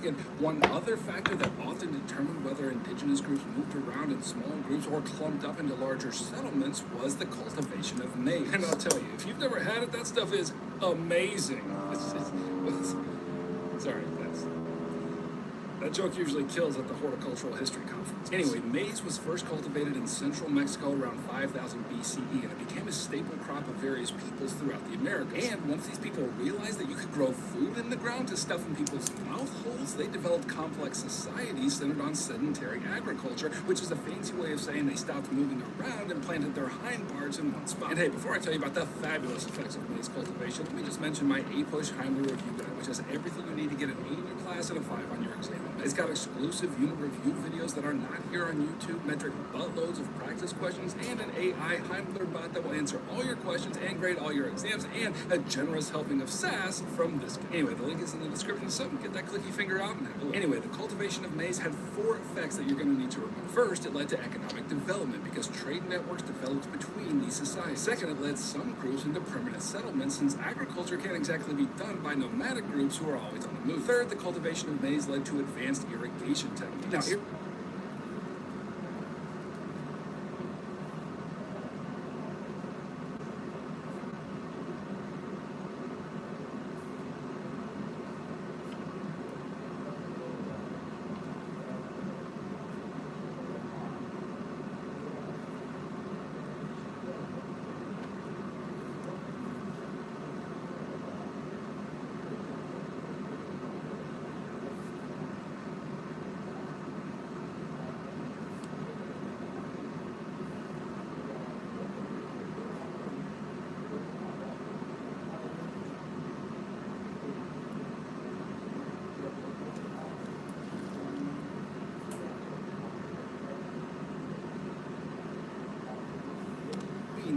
Second, one other factor that often determined whether indigenous groups moved around in small groups or clumped up into larger settlements was the cultivation of maize. And I'll tell you, if you've never had it, that stuff is amazing. Sorry, that joke usually kills at the Horticultural History Conference. Anyway, maize was first cultivated in central Mexico around 5000 BCE, and it became a staple crop of various peoples throughout the Americas. And once these people realized that you could grow food in the ground to stuff in people's mouth holes, they developed complex societies centered on sedentary agriculture, which is a fancy way of saying they stopped moving around and planted their hind parts in one spot. And hey, before I tell you about the fabulous effects of maize cultivation, let me just mention my A-Push Heimler review guide, which has everything you need to get an 8 in your class and a 5 on your exam. It's got exclusive unit review videos that are not here on YouTube, metric buttloads of practice questions, and an AI Heimler bot that will answer all your questions and grade all your exams, and a generous helping of sass from this guy. Anyway, the link is in the description, so get that clicky finger out and have a look. Anyway, the cultivation of maize had 4 effects that you're going to need to remember. First, it led to economic development because trade networks developed between these societies. Second, it led some groups into permanent settlements since agriculture can't exactly be done by nomadic groups who are always on the move. Third, the cultivation of maize led to advanced irrigation techniques. Now,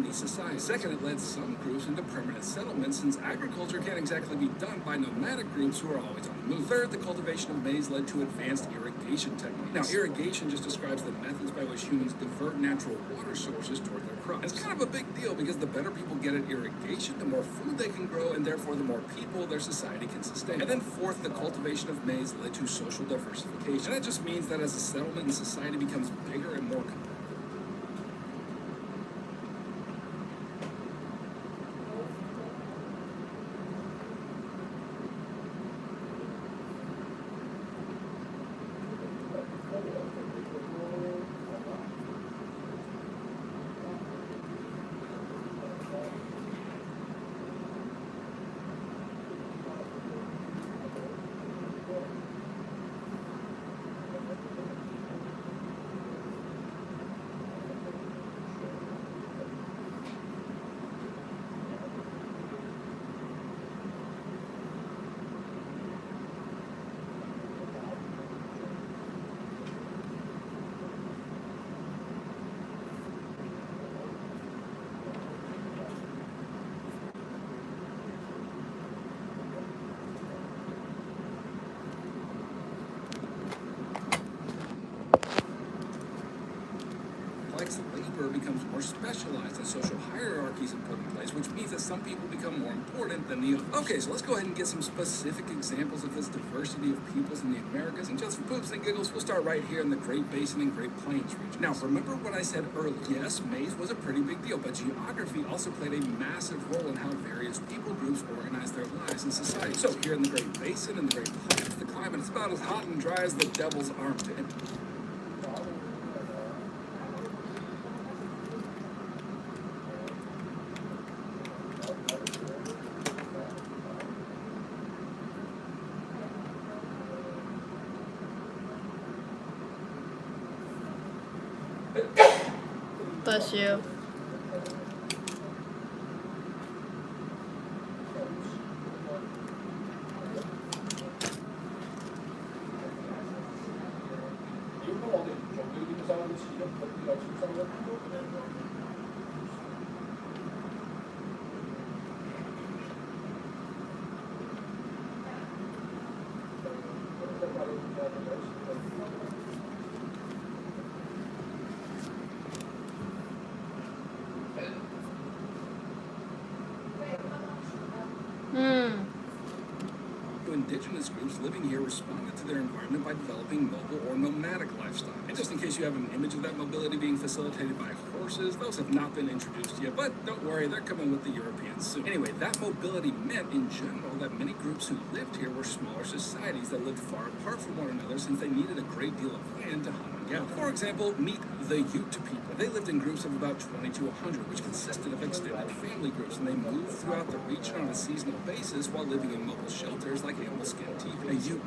these societies. Second, it led some groups into permanent settlements since agriculture can't exactly be done by nomadic groups who are always on the move. Third, the cultivation of maize led to advanced irrigation techniques. Now, irrigation just describes the methods by which humans divert natural water sources toward their crops. It's kind of a big deal because the better people get at irrigation, the more food they can grow, and therefore the more people their society can sustain. And then fourth, the cultivation of maize led to social diversification. And that just means that as a settlement and society becomes bigger and more complex, labor becomes more specialized and social hierarchies are put in place, which means that some people become more important than the others. Okay, so let's go ahead and get some specific examples of this diversity of peoples in the Americas, and just for poops and giggles, we'll start right here in the Great Basin and Great Plains region. Now, remember what I said earlier? Yes, maize was a pretty big deal, but geography also played a massive role in how various people groups organized their lives in society. So here in the Great Basin and the Great Plains, the climate is about as hot and dry as the devil's armpit. Bless you. indigenous groups living here responded to their environment by developing mobile or nomadic lifestyle. And just in case you have an image of that mobility being facilitated by horses, those have not been introduced yet, but don't worry, they're coming with the Europeans soon. Anyway, that mobility meant in general that many groups who lived here were smaller societies that lived far apart from one another since they needed a great deal of land to hunt and gather. For example, meet the Ute people. They lived in groups of about 20 to 100, which consisted of extended family groups, and they moved throughout the region on a seasonal basis while living in mobile shelters like animal skin teepee. A Ute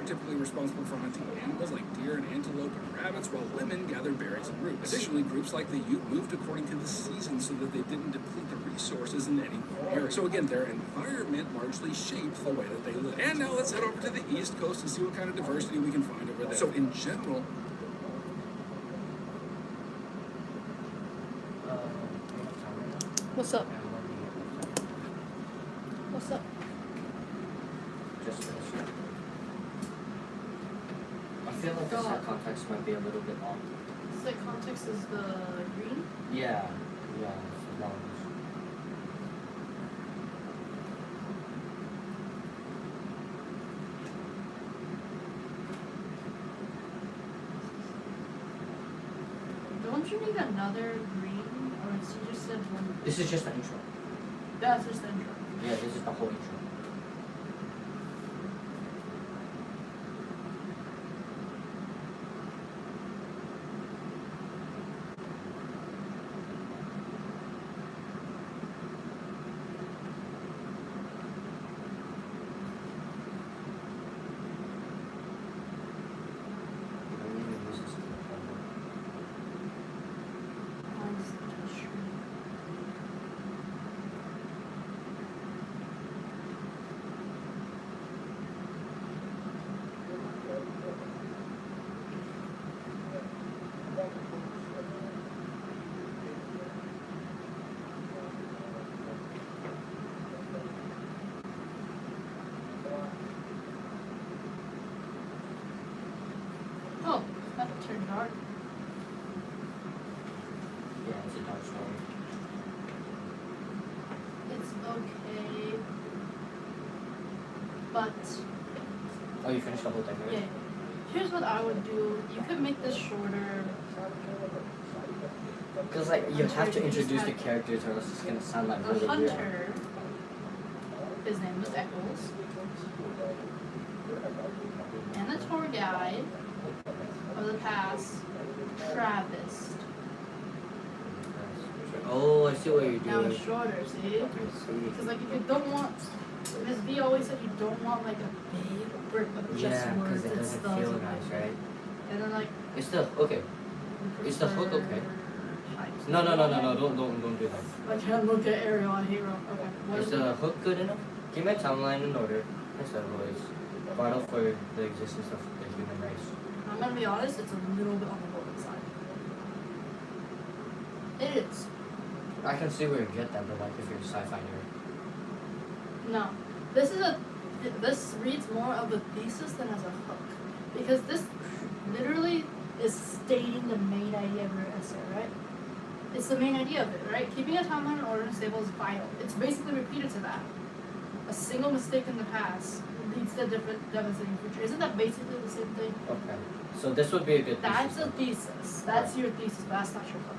typically responsible for hunting animals like deer and antelope and rabbits, while women gathered berries and roots. Additionally, groups like the Ute moved according to the season so that they didn't deplete the resources in any one area. So again, their environment largely shaped the way that they lived. And now let's head over to the East Coast and see what kind of diversity we can find over there. So in general, What's up? What's up? Just finish it. I feel like the set context might be a little bit off. The context is the green. Yeah, it's long. Don't you need another green, or is you just said one? This is just the intro. That's just the intro. Yeah, this is the whole intro. Oh, that turned dark. Yeah, it's a dark story. It's okay, but Oh, you finished the whole thing, right? yeah. Here's what I would do. You could make this shorter. Because like you have to introduce the characters, or else it's gonna sound like The really weird. hunter. His name was Eccles. And the tour guide of the pass, Travis. Oh, I see what you're Now doing. it's shorter, see? I see. Because like if you don't want, Ms. B always said you don't want like a big brick of just Yeah, words because it and doesn't stuff. feel nice, right? And then like. It's the okay. Is the hook okay? Types. No, don't do that. I can't look at Ariel on Hero. Okay. What Is is the it? hook good enough? Give my timeline in order. As always, vital for the existence of the human race. I'm gonna be honest, it's a little bit on the boring side. It is. I can see where you get that, but like if you're a sci-fi nerd. No. This reads more of a thesis than as a hook. Because this literally is stating the main idea of your essay, right? It's the main idea of it, right? Keeping a timeline in order and stable is vital. It's basically repeated to that. A single mistake in the past leads to a devastating future. Isn't that basically the same thing? Okay. So this would be a good That's thesis a thesis. That's your thesis, but that's not your hook.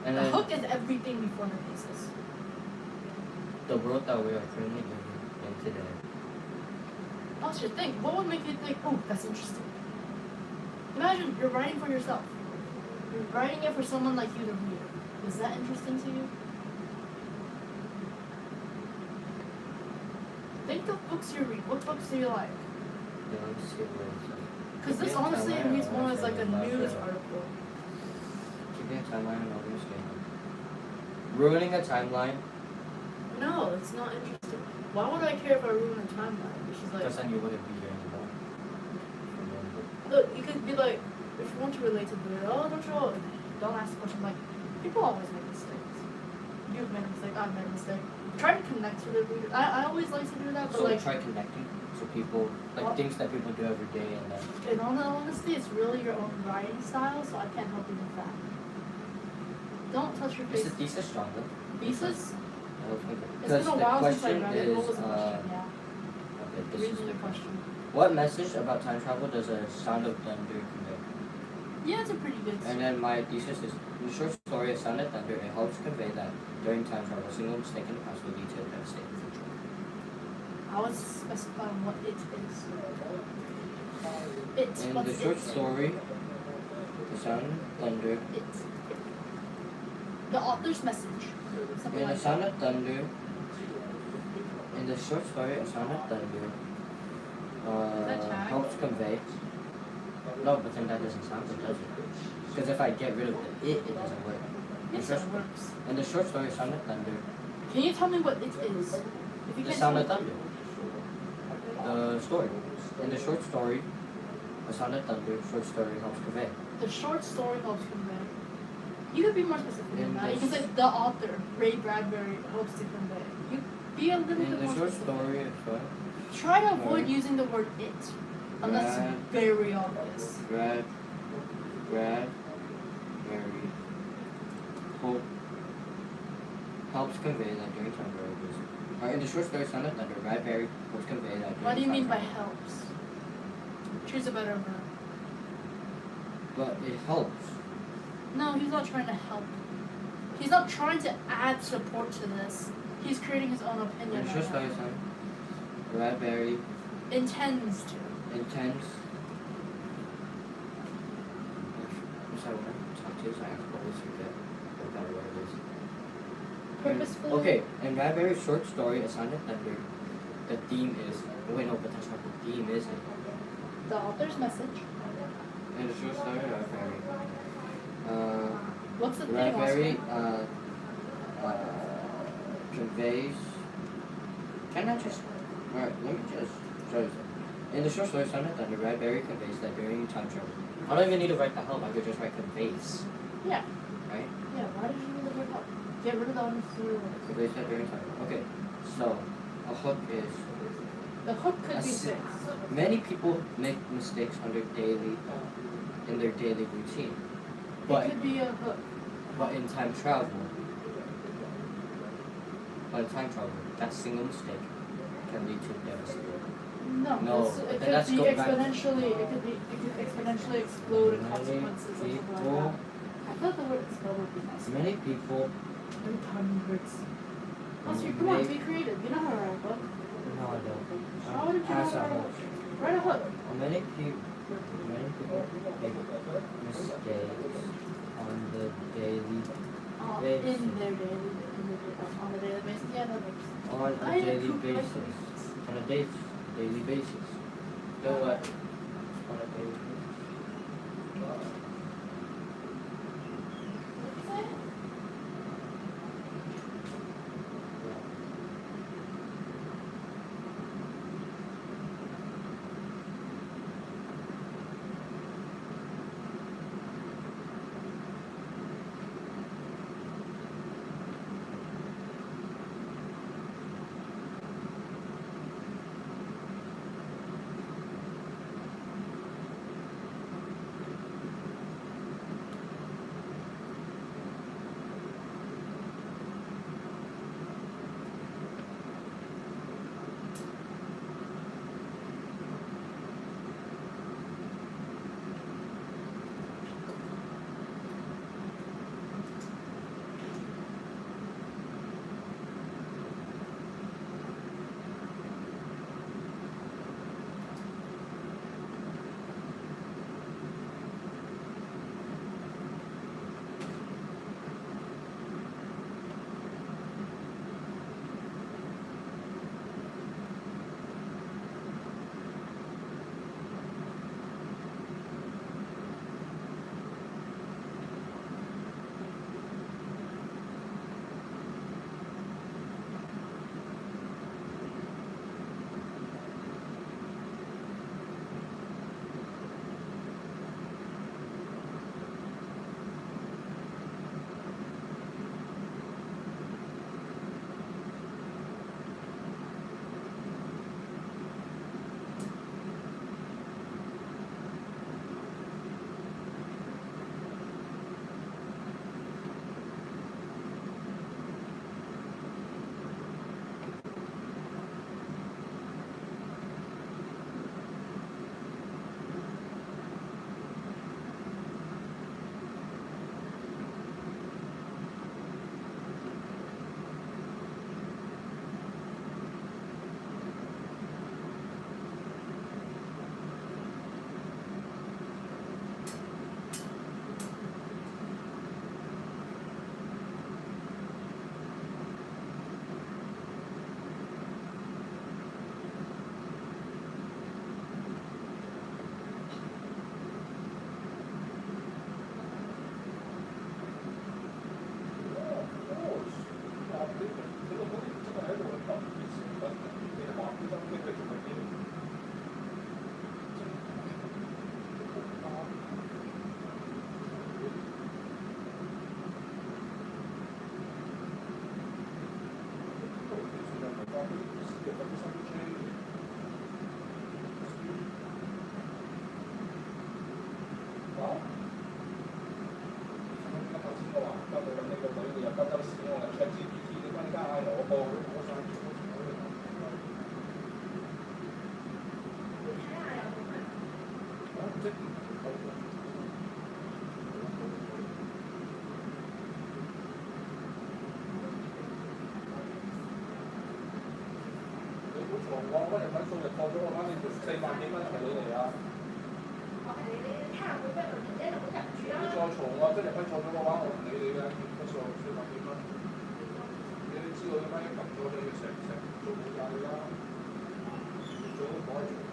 And The then hook is everything before the thesis. the world that we are currently living in today. That's your thing. What would make you think, oh, that's interesting? Imagine you're writing for yourself. You're writing it for someone like you to read. Is that interesting to you? Think of books you read. What books do you like? Yeah, let me see where it's at. Because this Keeping a honestly timeline reads in more order as like a is not news fair. article. Keeping a timeline in order is good. Ruining a timeline, No, it's not interesting. Why would I care if I ruin a timeline? She's like, because then you wouldn't be here look, you could be like, if you want to relate to the don't ask the question like, people always make mistakes. You've made a mistake, I've made a mistake. Try to connect to the reader. I always like to do that, but So like, try connecting to people, like Well- things that people do every day, and then in all honesty, it's really your own writing style, so I can't help you with that. Don't touch your is face. the thesis stronger? Thesis? I don't think It's because been a the while since I question read it. What is was the question? Yeah. okay, this Read is me the the question. What message about time travel does a sound of thunder convey? Yeah, it's a pretty good And then my thesis is, in the short story A Sound of Thunder, it helps convey that during time travel, a single mistake in the past will lead to a devastating future. I would specify what it is. It. In What's the short it? story, The Sound of Thunder, It. The author's message. Something in like The Sound that. of Thunder, in the short story A Sound of Thunder, that tag? helps convey. No, but then that doesn't sound good, does it? Because if I get rid of the it doesn't work. Yes, The it short- works. In the short story A Sound of Thunder, Can you tell me what it is? If you The can't Sound tell of Thunder. The story. In the short story, A Sound of Thunder, short story helps convey. the short story helps convey. You could be more specific than In that. You the can say the author, Ray Bradbury, helps to convey. You be a little In bit the more short specific. story, it's what? Try to avoid Right. using the word it, unless Brad- it's very obvious. Brad, Mary, Hope helps convey that during time travel. In the short story Sound of Thunder, Bradbury helps convey that during What do you time mean by travel. helps? Choose a better verb. But it helps. No, he's not trying to help. He's not trying to add support to this. He's creating his own In opinion. the short on story it. Sound, Bradbury Intends to. intends. I'm sorry, when I talk to you, I always forget what that word is. Purposefully. Okay, in Bradbury's short story, A Sound of Thunder, the theme is. Wait, no, but that's not the theme, is it? The author's message. In the short story, Bradbury. What's the thing Bradbury also? conveys. Can I just. Alright, let me just show you something. In the short story, Sound of Thunder, Bradbury conveys that during time travel. I don't even need to write the help, I could just write conveys, Yeah. right? Yeah, why did you need the word help? Get rid of the unnecessary words. Conveys that during time travel. Okay, so a hook is. The hook could be That's- fixed. Many people make mistakes in their daily routine. It But could be a hook. in time travel, that single mistake can lead to devastating. No, No, it then could let's be go back. exponentially. It could exponentially explode in Many consequences or something like people- that. I thought the word explode would be nice. Many people. Every time you words. Also, come on, be creative. You know how to write a book. No, I don't. How did you know Pass how to that write a hook. book? Write a hook. Many people make mistakes on the daily basis. In their daily, on a daily basis. Yeah, that makes sense. On a I daily approve my basis. points. On a daily basis. You know what? On a daily basis. What'd you say? 我人品數就過咗我啱先400幾蚊係你嚟啊！你再嘈我，即係人品錯咗嘅話，我唔理你嘅，人品數400幾蚊。你知道點解一撳咗你要成做冇價㗎啦？做都冇得做㗎。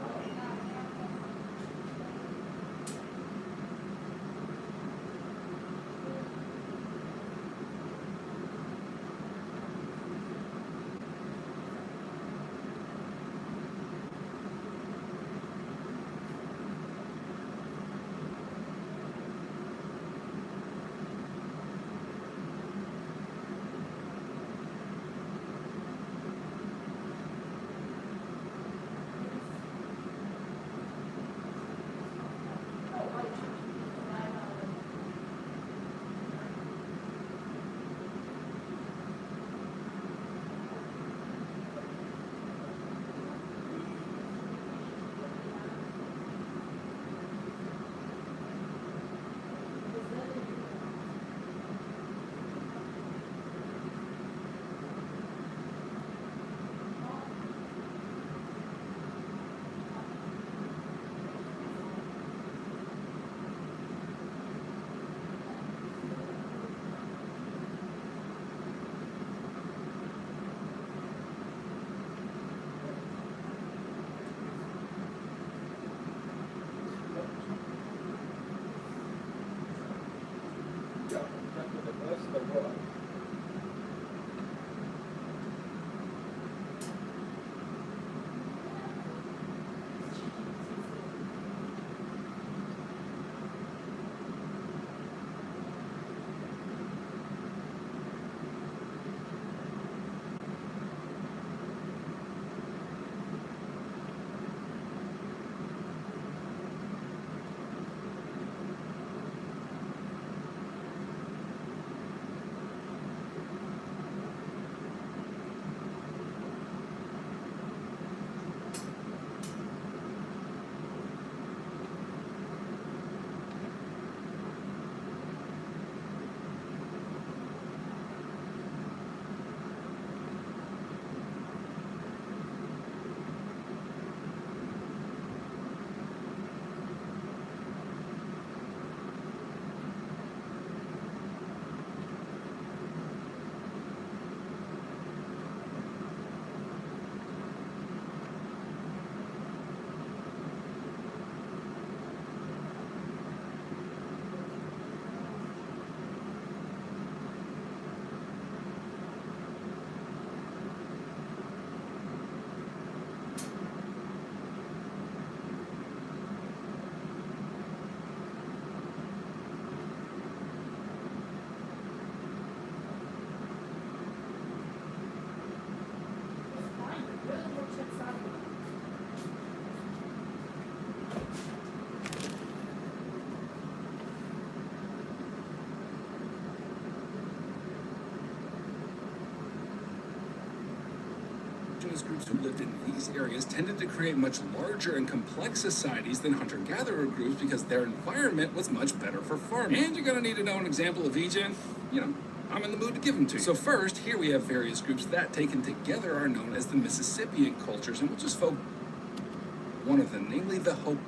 Indigenous groups who lived in these areas tended to create much larger and complex societies than hunter-gatherer groups because their environment was much better for farming. And you're gonna need to know an example of each, and, you know, I'm in the mood to give them to you. So first, here we have various groups that, taken together, are known as the Mississippian cultures, and we'll just focus on one of them, namely the Hopi.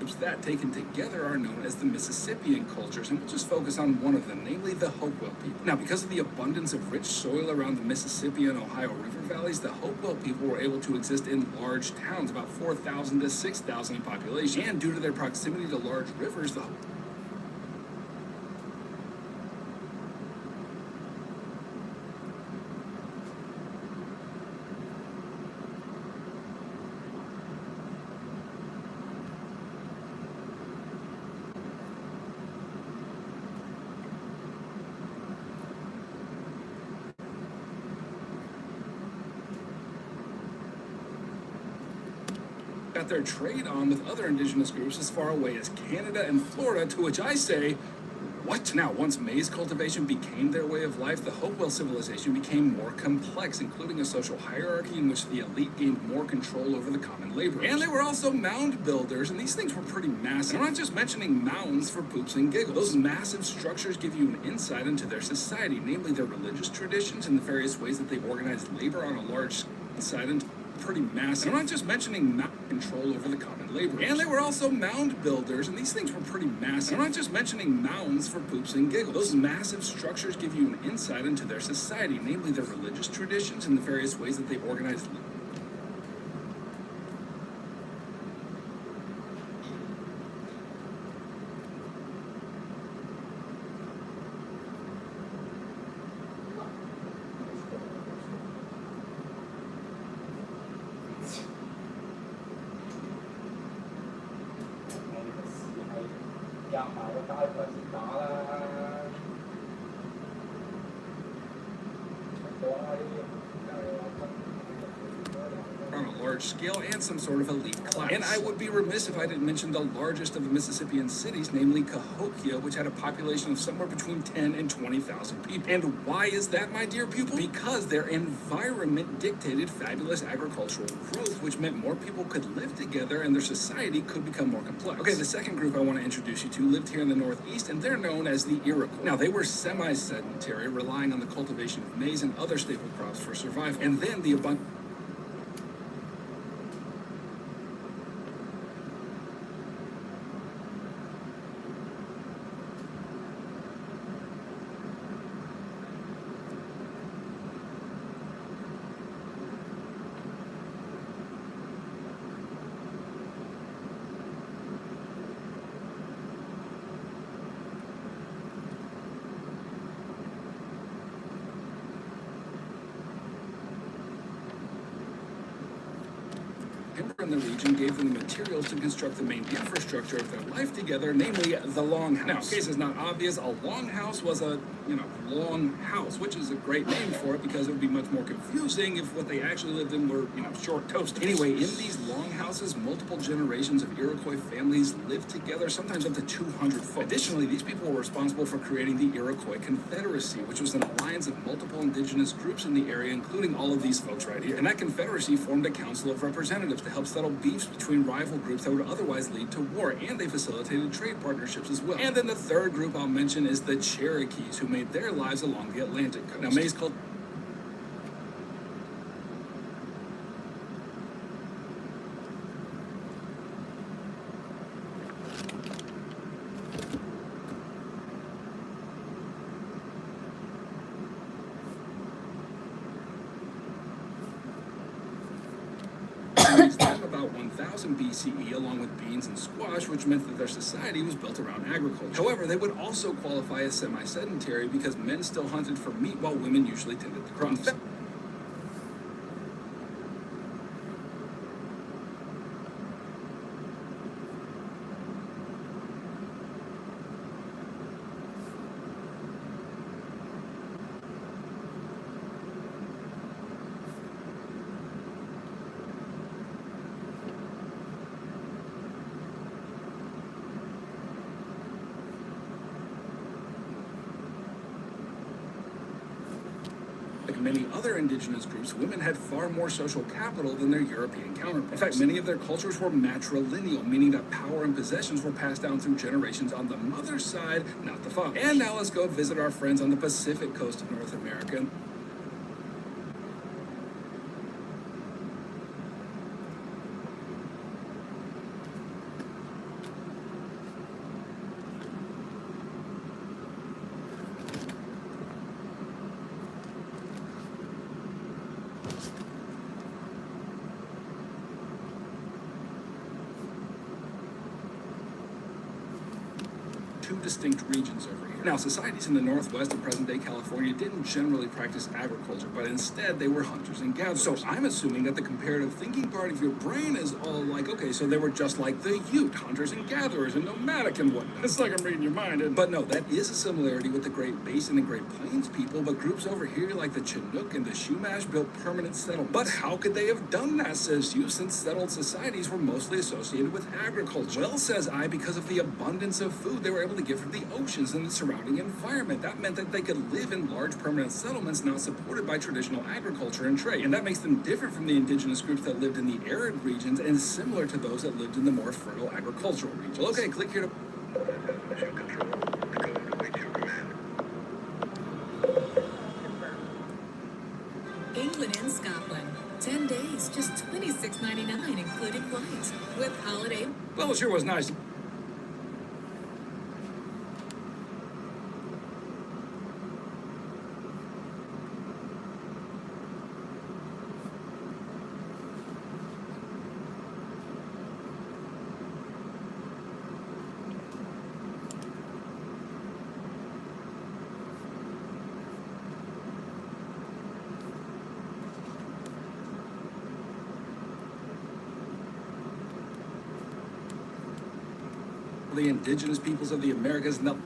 groups that, taken together, are known as the Mississippian cultures, and we'll just focus on one of them, namely the Hopewell people. Now, because of the abundance of rich soil around the Mississippi and Ohio River valleys, the Hopewell people were able to exist in large towns, about 4,000 to 6,000 in population, and due to their proximity to large rivers, the got their trade on with other indigenous groups as far away as Canada and Florida, to which I say, what? Now, once maize cultivation became their way of life, the Hopewell civilization became more complex, including a social hierarchy in which the elite gained more control over the common laborers. And they were also mound builders, and these things were pretty massive. And I'm not just mentioning mounds for poops and giggles. Those massive structures give you an insight into their society, namely their religious traditions and the various ways that they organized labor on a large scale. Pretty massive. And I'm not just mentioning control over the common laborers. And they were also mound builders, and these things were pretty massive. And I'm not just mentioning mounds for poops and giggles. Those massive structures give you an insight into their society, namely their religious traditions and the various ways that they organized labor. On a large scale and some sort of elite class. And I would be remiss if I didn't mention the largest of the Mississippian cities, namely Cahokia, which had a population of somewhere between 10 and 20,000 people. And why is that, my dear pupil? Because their environment dictated fabulous agricultural growth, which meant more people could live together and their society could become more complex. Okay, the second group I want to introduce you to lived here in the Northeast, and they're known as the Iroquois. Now, they were semi-sedentary, relying on the cultivation of maize and other staple crops for survival. And then the abundant timber in the region gave them the materials to construct the main infrastructure of their life together, namely the longhouse. Now, in case it's not obvious, a longhouse was a, long house, which is a great name for it because it would be much more confusing if what they actually lived in were, short toasters. Anyway, in these longhouses, multiple generations of Iroquois families lived together, sometimes up to 200 folk. Additionally, these people were responsible for creating the Iroquois Confederacy, which was an alliance of multiple indigenous groups in the area, including all of these folks right here. And that confederacy formed a council of representatives to help settle beefs between rival groups that would otherwise lead to war, and they facilitated trade partnerships as well. And then the third group I'll mention is the Cherokees, who made their lives along the Atlantic coast. Now, maize culture. About 1000 BCE, along with beans and squash, which meant that their society was built around agriculture. However, they would also qualify as semi-sedentary because men still hunted for meat while women usually tended to crops. Like many other indigenous groups, women had far more social capital than their European counterparts. In fact, many of their cultures were matrilineal, meaning that power and possessions were passed down through generations on the mother's side, not the father. And now let's go visit our friends on the Pacific coast of North America. two distinct regions over here. Now, societies in the Northwest and present-day California didn't generally practice agriculture, but instead they were hunters and gatherers. So I'm assuming that the comparative thinking part of your brain is all like, okay, so they were just like the Ute, hunters and gatherers and nomadic and whatnot. It's like I'm reading your mind. But no, that is a similarity with the Great Basin and Great Plains people, but groups over here like the Chinook and the Chumash built permanent settlements. But how could they have done that, says you, since settled societies were mostly associated with agriculture? Well, says I, because of the abundance of food they were able to get from the oceans and the surrounding environment. That meant that they could live in large permanent settlements not supported by traditional agriculture and trade. And that makes them different from the indigenous groups that lived in the arid regions and similar to those that lived in the more fertile agricultural regions. Well, okay, click here to... England and Scotland. 10 days, just $26.99, including flights. With holiday. Well, it sure was nice. The indigenous peoples of the Americas. No.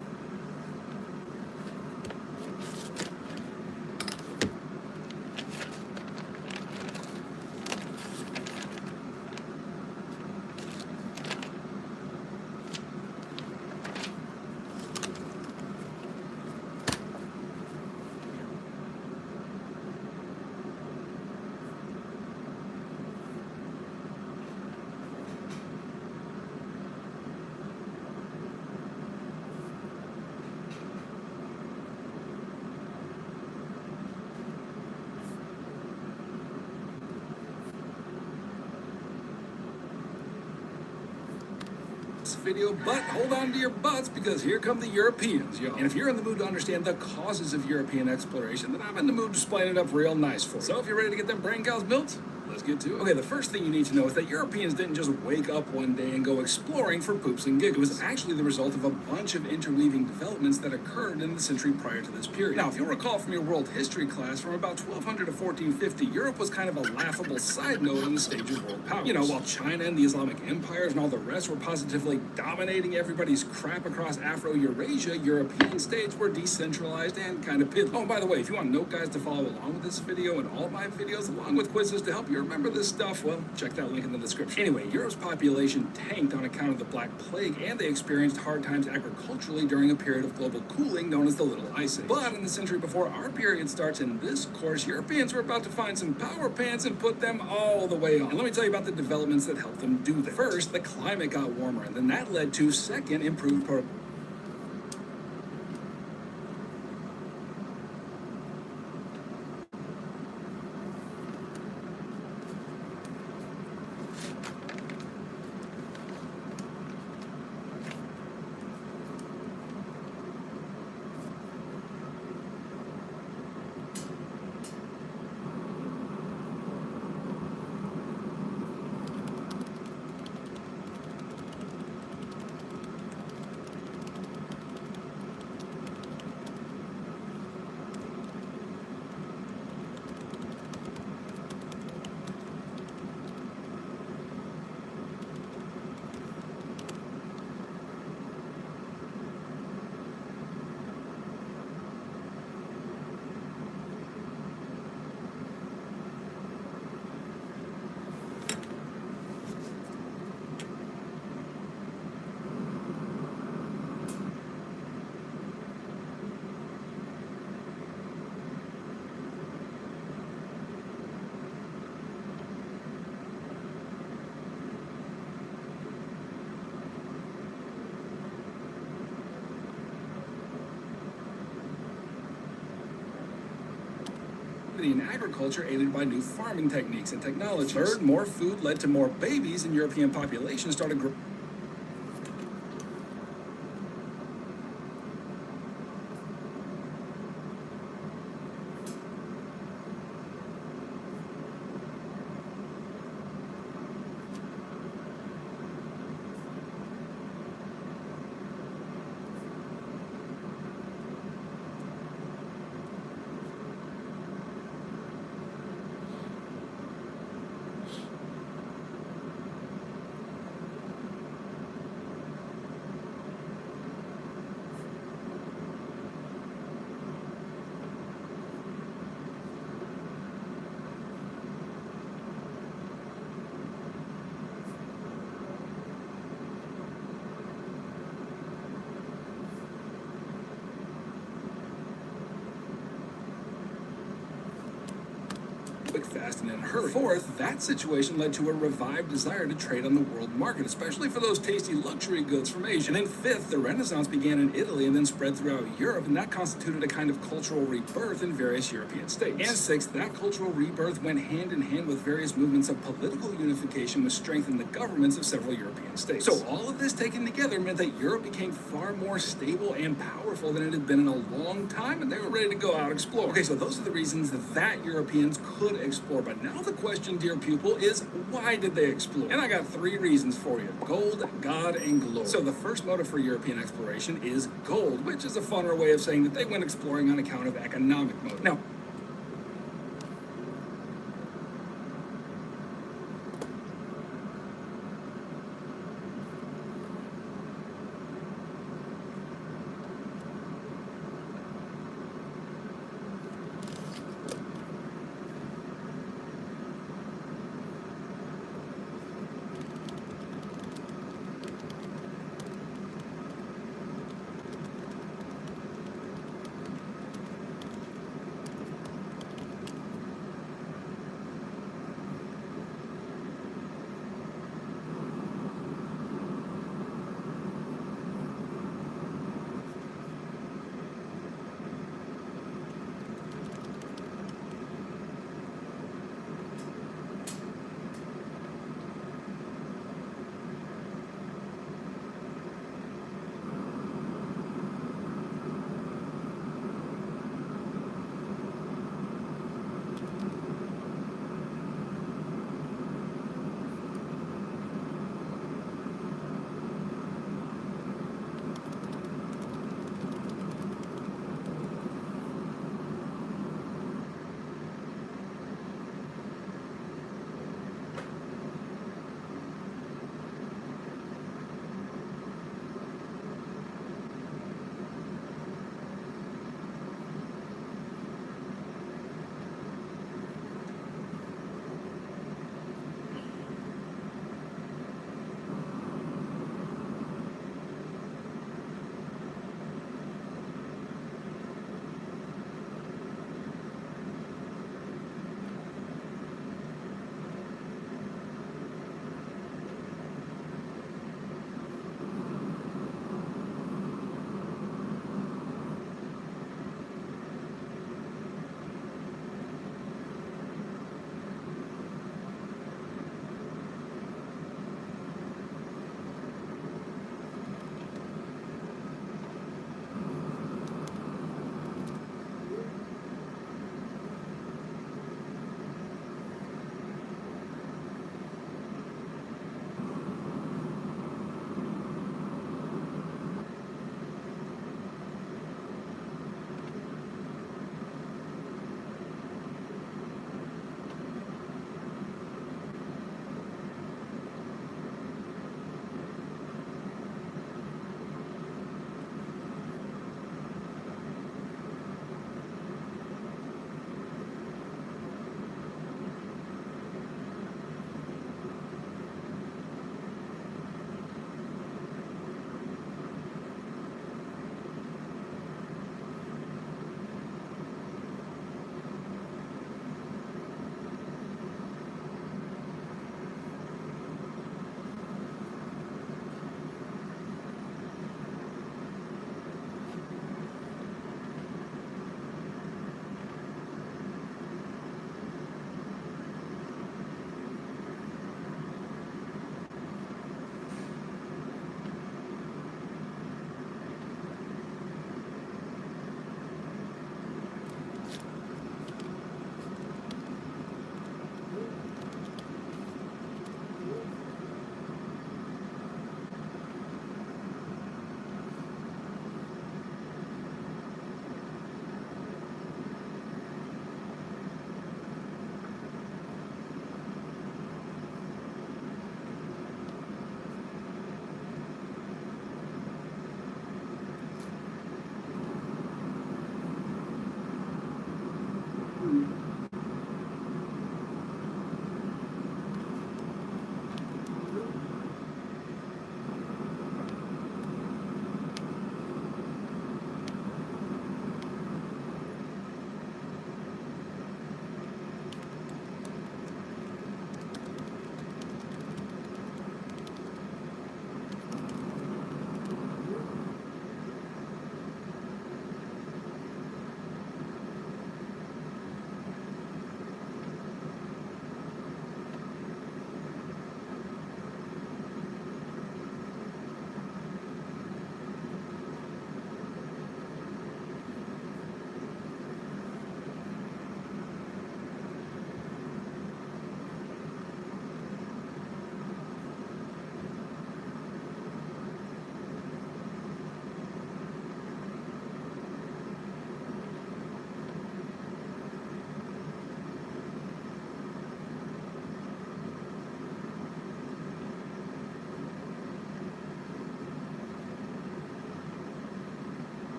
Video, but hold on to your butts because here come the Europeans, y'all. And if you're in the mood to understand the causes of European exploration, then I'm in the mood to spline it up real nice for you. So if you're ready to get them brain cows built, let's get to it. Okay, the first thing you need to know is that Europeans didn't just wake up one day and go exploring for poops and giggles. It was actually the result of a bunch of interweaving developments that occurred in the century prior to this period. Now, if you'll recall from your world history class, from about 1200 to 1450, Europe was kind of a laughable side note on the stage of world powers. You know, while China and the Islamic empires and all the rest were positively dominating everybody's crap across Afro-Eurasia, European states were decentralized and kind of piddly. Oh, and by the way, if you want note guides to follow along with this video and all my videos, along with quizzes to help you remember this stuff, well, check that link in the description. Anyway, Europe's population tanked on account of the Black Plague, and they experienced hard times agriculturally during a period of global cooling known as the Little Ice Age. But in the century before our period starts in this course, Europeans were about to find some power pants and put them all the way on. And let me tell you about the developments that helped them do that. First, the climate got warmer, and then that led to, second, improved in agriculture aided by new farming techniques and technologies. Third, more food led to more babies, and European population started growing. quick, fast, and in a hurry. Fourth, that situation led to a revived desire to trade on the world market, especially for those tasty luxury goods from Asia. And then fifth, the Renaissance began in Italy and then spread throughout Europe, and that constituted a kind of cultural rebirth in various European states. And sixth, that cultural rebirth went hand in hand with various movements of political unification which strengthened the governments of several European states. So all of this taken together meant that Europe became far more stable and powerful than it had been in a long time, and they were ready to go out explore. Okay, so those are the reasons that Europeans could explore. But now the question, dear pupil, is why did they explore? And I got 3 reasons for you: gold, God, and glory. So the first motive for European exploration is gold, which is a funner way of saying that they went exploring on account of economic motive. Now,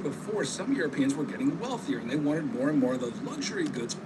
mentioned before, some Europeans were getting wealthier and they wanted more and more of the luxury goods.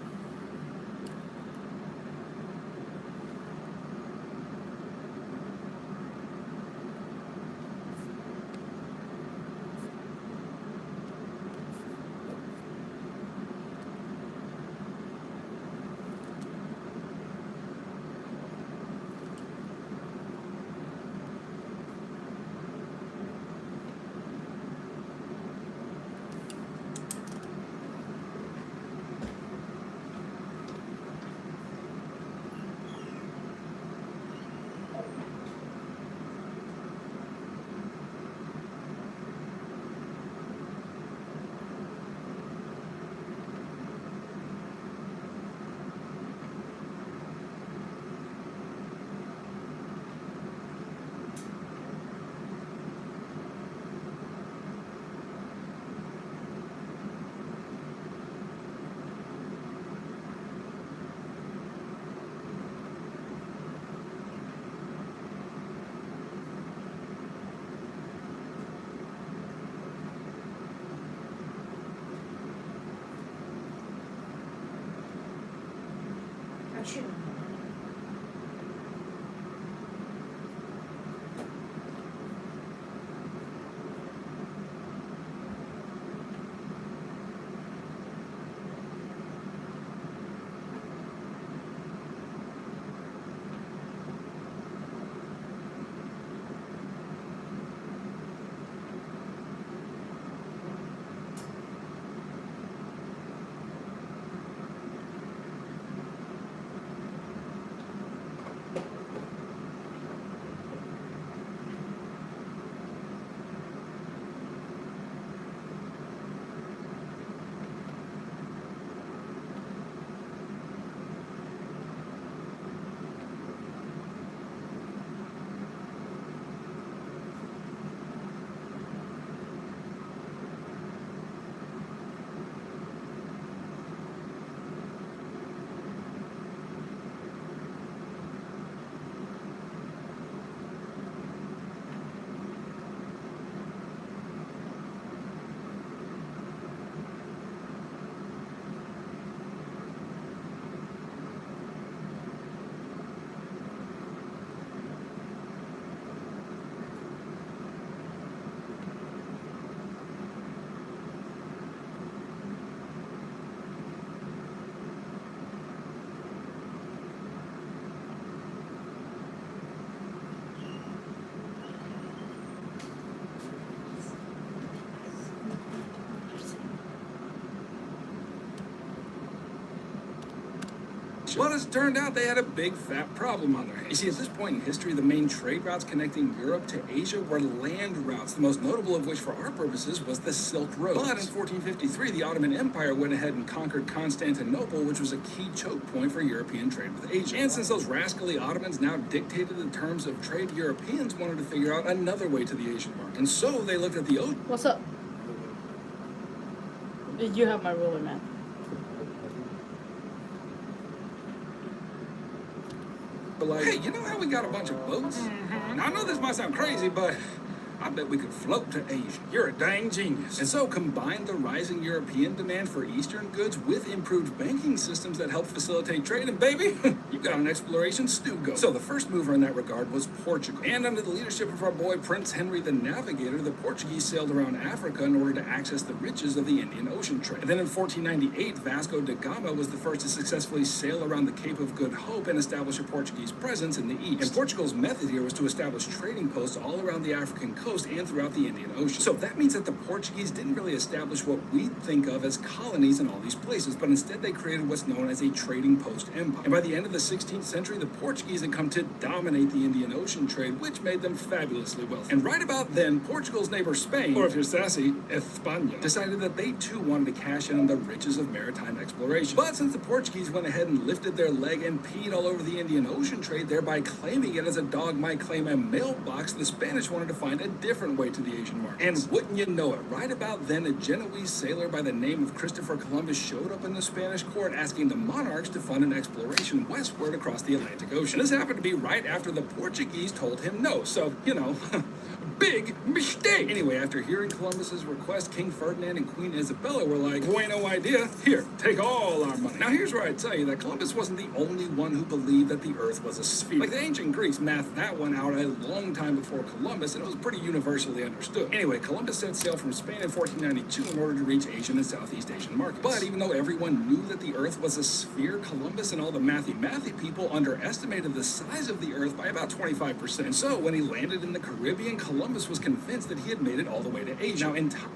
Well, as it turned out, they had a big fat problem on their hands. You see, at this point in history, the main trade routes connecting Europe to Asia were land routes, the most notable of which for our purposes was the Silk Road. But in 1453, the Ottoman Empire went ahead and conquered Constantinople, which was a key choke point for European trade with Asia. And since those rascally Ottomans now dictated the terms of trade, Europeans wanted to figure out another way to the Asian market. And so they looked at the ocean. What's up? You have my ruler, man. Like, hey, you know how we got a bunch of boats? Now, I know this might sound crazy, but I bet we could float to Asia. You're a dang genius. And so combine the rising European demand for Eastern goods with improved banking systems that help facilitate trade, and baby, you got an exploration stew going. So the first mover in that regard was Portugal. And under the leadership of our boy Prince Henry the Navigator, the Portuguese sailed around Africa in order to access the riches of the Indian Ocean trade. And then in 1498, Vasco da Gama was the first to successfully sail around the Cape of Good Hope and establish a Portuguese presence in the east. And Portugal's method here was to establish trading posts all around the African coast and throughout the Indian Ocean. So that means that the Portuguese didn't really establish what we think of as colonies in all these places, but instead they created what's known as a trading post empire. And by the end of the 16th century, the Portuguese had come to dominate the Indian Ocean trade, which made them fabulously wealthy. And right about then, Portugal's neighbor Spain, or if you're sassy, España, decided that they too wanted to cash in on the riches of maritime exploration. But since the Portuguese went ahead and lifted their leg and peed all over the Indian Ocean trade, thereby claiming it as a dog might claim a mailbox, the Spanish wanted to find a different way to the Asian market. And wouldn't you know it, right about then a Genoese sailor by the name of Christopher Columbus showed up in the Spanish court asking the monarchs to fund an exploration westward across the Atlantic Ocean. This happened to be right after the Portuguese told him no, so, you know, big mistake. Anyway, after hearing Columbus's request, King Ferdinand and Queen Isabella were like, bueno idea, here, take all our money. Now here's where I tell you that Columbus wasn't the only one who believed that the earth was a sphere. Like the ancient Greeks mathed that one out a long time before Columbus, and it was pretty universally understood. Anyway, Columbus set sail from Spain in 1492 in order to reach Asian and Southeast Asian markets. But even though everyone knew that the earth was a sphere, Columbus and all the mathy people underestimated the size of the earth by about 25%. And so when he landed in the Caribbean, Columbus was convinced that he had made it all the way to Asia. Now, in time,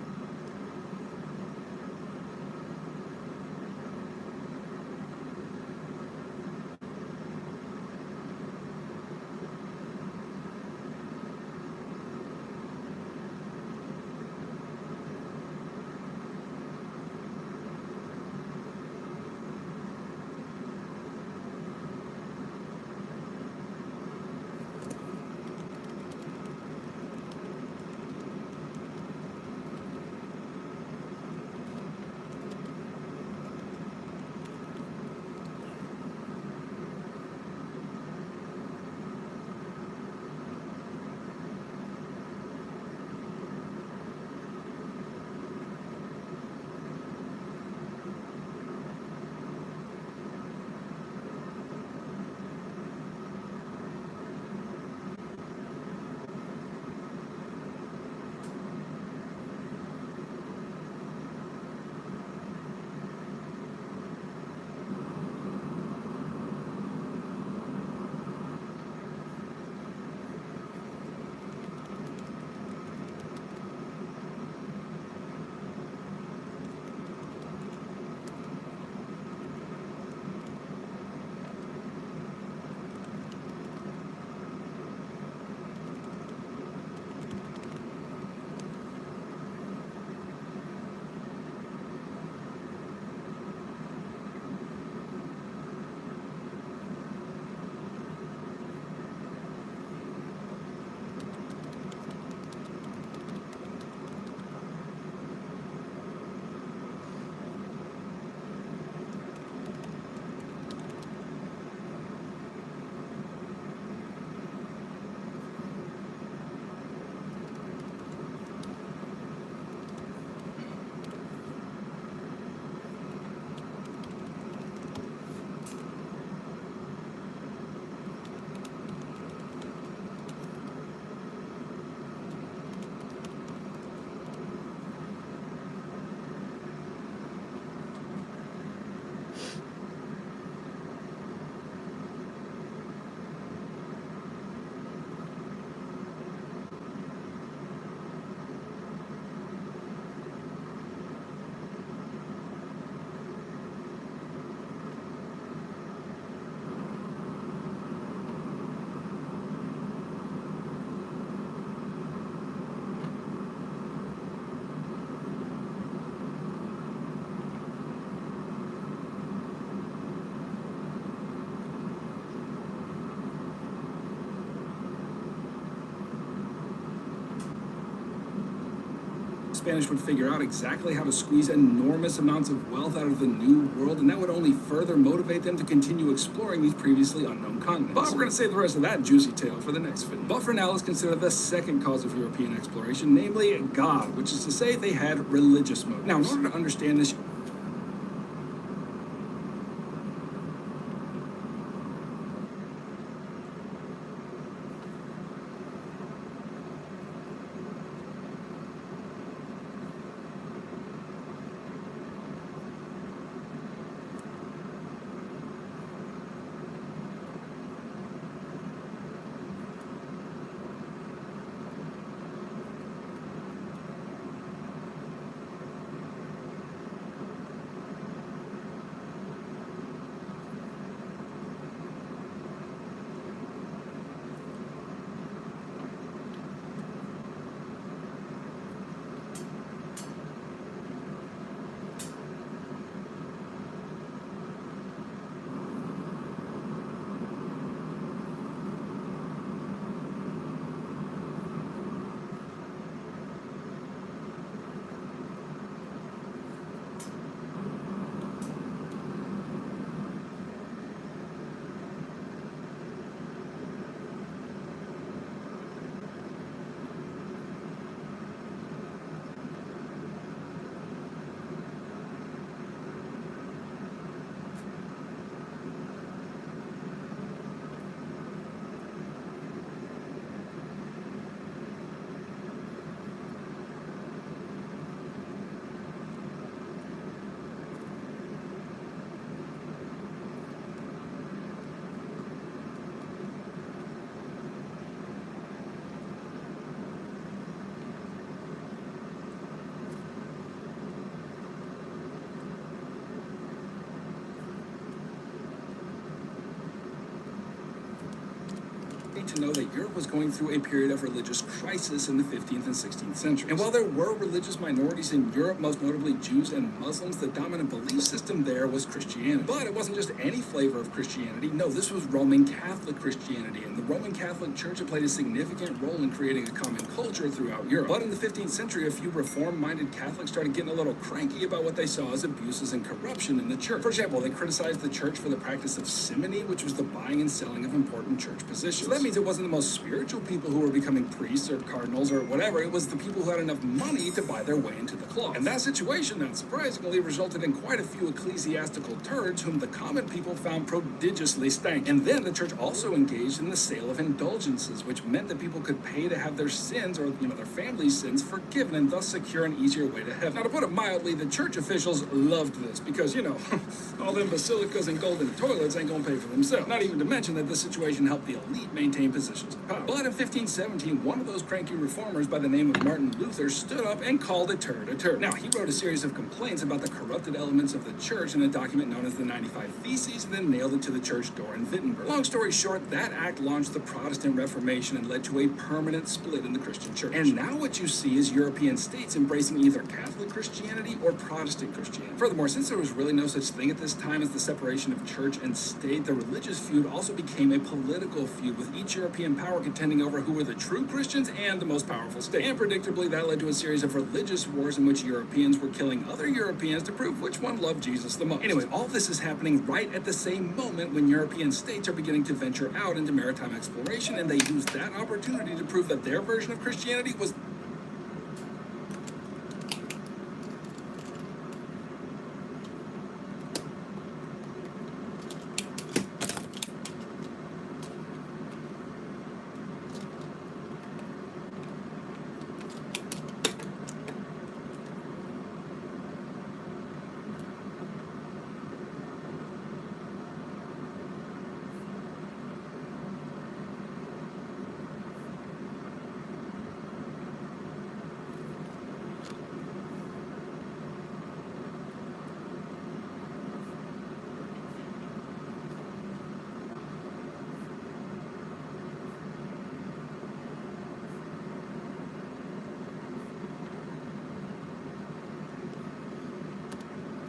Spanish would figure out exactly how to squeeze enormous amounts of wealth out of the New World, and that would only further motivate them to continue exploring these previously unknown continents. But we're going to save the rest of that juicy tale for the next video. But for now, let's consider the second cause of European exploration, namely God, which is to say they had religious motives. Now, in order to understand this, to know that Europe was going through a period of religious crisis in the 15th and 16th centuries. And while there were religious minorities in Europe, most notably Jews and Muslims, the dominant belief system there was Christianity. But it wasn't just any flavor of Christianity. No, this was Roman Catholic Christianity, and the Roman Catholic Church had played a significant role in creating a common culture throughout Europe. But in the 15th century, a few reform-minded Catholics started getting a little cranky about what they saw as abuses and corruption in the church. For example, they criticized the church for the practice of simony, which was the buying and selling of important church positions. So that means it wasn't the most spiritual people who were becoming priests or cardinals or whatever. It was the people who had enough money to buy their way into the cloth. And that situation, not surprisingly, resulted in quite a few ecclesiastical turds whom the common people found prodigiously stank. And then the church also engaged in the sale of indulgences, which meant that people could pay to have their sins or their family's sins forgiven and thus secure an easier way to heaven. Now, to put it mildly, the church officials loved this because, all them basilicas and golden toilets ain't gonna pay for themselves. Not even to mention that this situation helped the elite maintain positions of power. But in 1517, one of those cranky reformers by the name of Martin Luther stood up and called a turd a turd. Now, he wrote a series of complaints about the corrupted elements of the church in a document known as the 95 Theses, and then nailed it to the church door in Wittenberg. Long story short, that act launched the Protestant Reformation and led to a permanent split in the Christian church. And now what you see is European states embracing either Catholic Christianity or Protestant Christianity. Furthermore, since there was really no such thing at this time as the separation of church and state, the religious feud also became a political feud, with each European power contending over who were the true Christians and the most powerful state. And predictably, that led to a series of religious wars in which Europeans were killing other Europeans to prove which one loved Jesus the most. Anyway, all this is happening right at the same moment when European states are beginning to venture out into maritime exploration, and they use that opportunity to prove that their version of Christianity was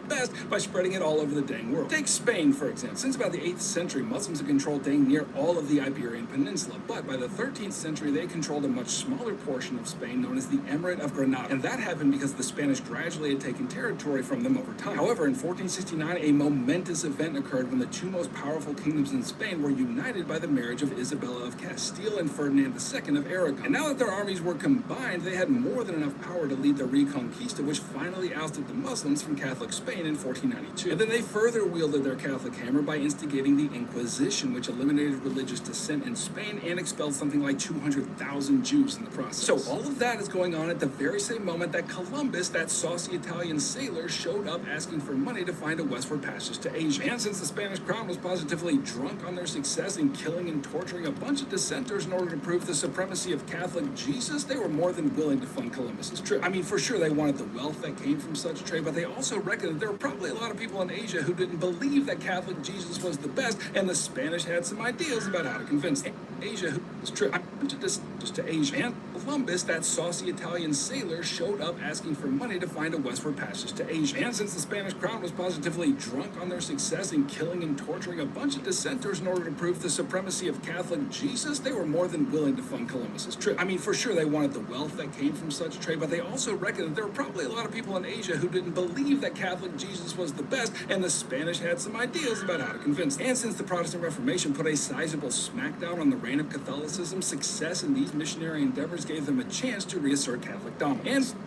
best by spreading it all over the dang world. Take Spain, for example. Since about the 8th century, Muslims have controlled dang near all of the Iberian Peninsula, but by the 13th century, they controlled a much smaller portion of Spain known as the Emirate of Granada. And that happened because the Spanish gradually had taken territory from them over time. However, in 1469, a momentous event occurred when the two most powerful kingdoms in Spain were united by the marriage of Isabella of Castile and Ferdinand II of Aragon. And now that their armies were combined, they had more than enough power to lead the Reconquista, which finally ousted the Muslims from Catholic Spain in 1492. And then they further wielded their Catholic hammer by instigating the Inquisition, which eliminated religious dissent in Spain and expelled something like 200,000 Jews in the process. So all of that is going on at the very same moment that Columbus, that saucy Italian sailor, showed up asking for money to find a westward passage to Asia. And since the Spanish crown was positively drunk on their success in killing and torturing a bunch of dissenters in order to prove the supremacy of Catholic Jesus, they were more than willing to fund Columbus's trip. I mean, for sure they wanted the wealth that came from such trade, but they also reckoned that there were probably a lot of people in Asia who didn't believe that Catholic Jesus was the best, and the Spanish had some ideas about how to convince Asia whose trip to Asia. And Columbus, that saucy Italian sailor, showed up asking for money to find a westward passage to Asia. And since the Spanish crown was positively drunk on their success in killing and torturing a bunch of dissenters in order to prove the supremacy of Catholic Jesus, they were more than willing to fund Columbus's trip. I mean, for sure they wanted the wealth that came from such trade, but they also reckoned that there were probably a lot of people in Asia who didn't believe that Catholic Jesus was the best, and the Spanish had some ideas about how to convince them. And since the Protestant Reformation put a sizable smackdown on the reign of Catholicism, success in these missionary endeavors gave them a chance to reassert Catholic dominance. And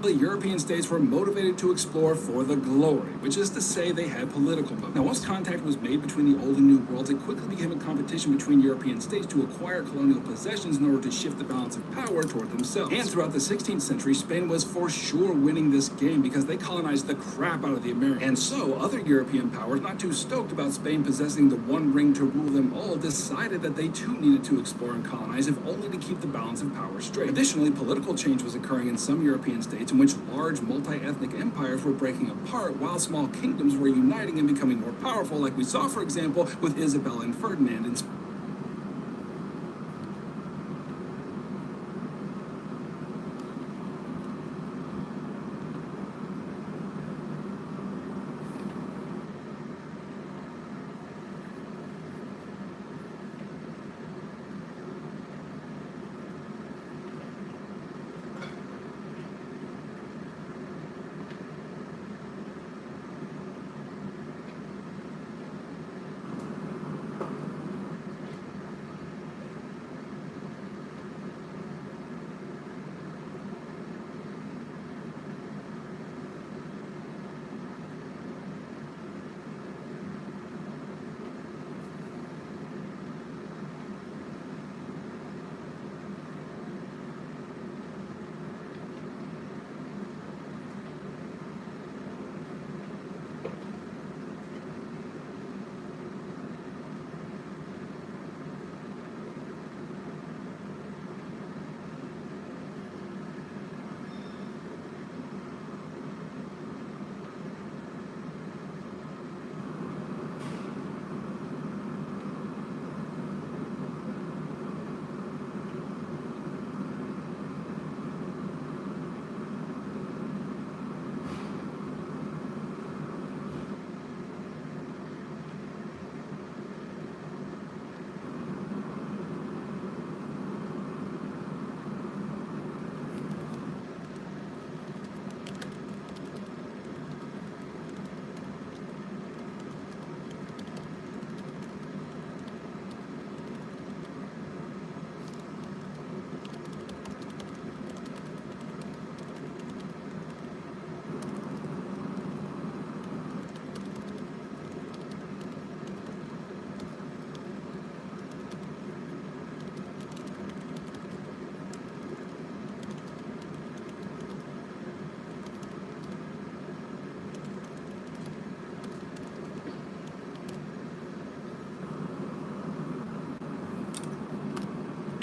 The European states were motivated to explore for the glory, which is to say they had political motive. Now, once contact was made between the old and new worlds, it quickly became a competition between European states to acquire colonial possessions in order to shift the balance of power toward themselves. And throughout the 16th century, Spain was for sure winning this game because they colonized the crap out of the Americans. And so, other European powers, not too stoked about Spain possessing the one ring to rule them all, decided that they too needed to explore and colonize, if only to keep the balance of power straight. Additionally, political change was occurring in some European states in which large multi-ethnic empires were breaking apart while small kingdoms were uniting and becoming more powerful, like we saw, for example, with Isabella and Ferdinand in Spain.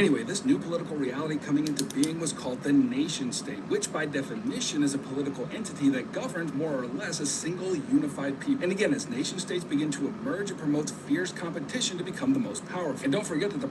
Anyway, this new political reality coming into being was called the nation state, which by definition is a political entity that governs more or less a single unified people. And again, as nation states begin to emerge, it promotes fierce competition to become the most powerful. And don't forget that the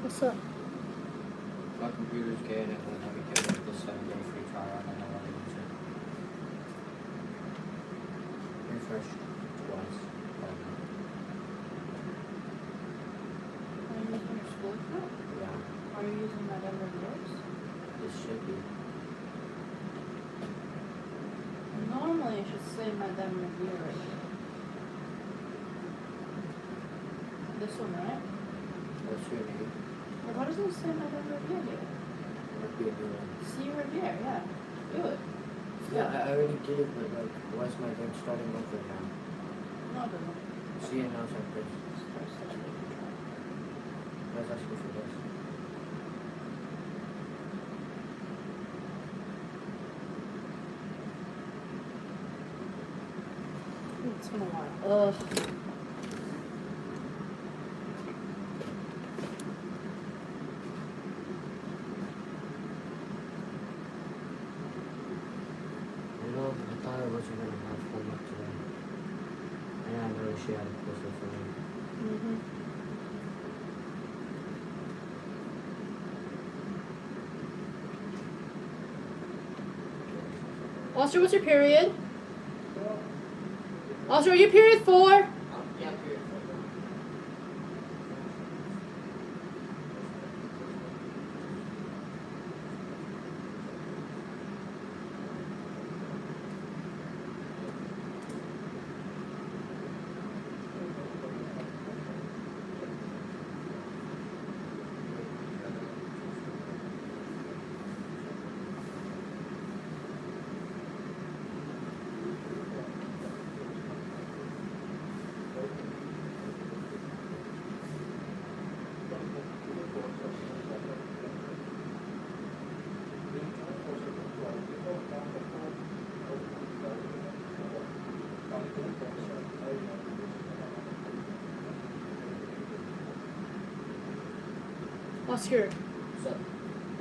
What's up? My computer's good and will let me give it this 7-day free trial and then I want to use it. Refresh twice. Are you using your school account? Yeah, Are you using Madame Reviews? this should be. Normally it should say Madame Review right here. This one, right? What's your name? Well, why doesn't it say Madame Review here? What do you doing? See Revere, yeah. Do it. Yeah, I already did it, but like, why's my thing starting over now? Not good enough. See it now, like this. Let's asking for this. It's been a while. Ugh. You know, I thought I wasn't gonna have homework today. And I know she had a quiz for me. Mm-hmm. Oscar, what's your period? Oscar, are you period 4? Yeah, period. Oscar. So,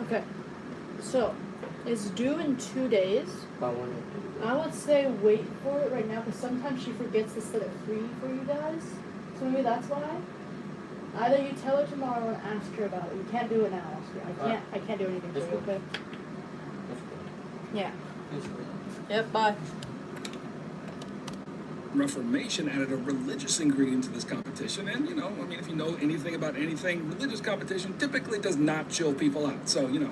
Okay. So, it's due in 2 days. but I wanted to. I would say wait for it right now because sometimes she forgets to set it free for you guys. So maybe that's why. Either you tell her tomorrow and ask her about it. You can't do it now, Oscar. I can't do anything for That's you, cool. okay? That's good. Yeah. That's good. Yep, bye. Reformation added a religious ingredient to this competition, and you know, I mean, if you know anything about anything, religious competition typically does not chill people out. So, you know,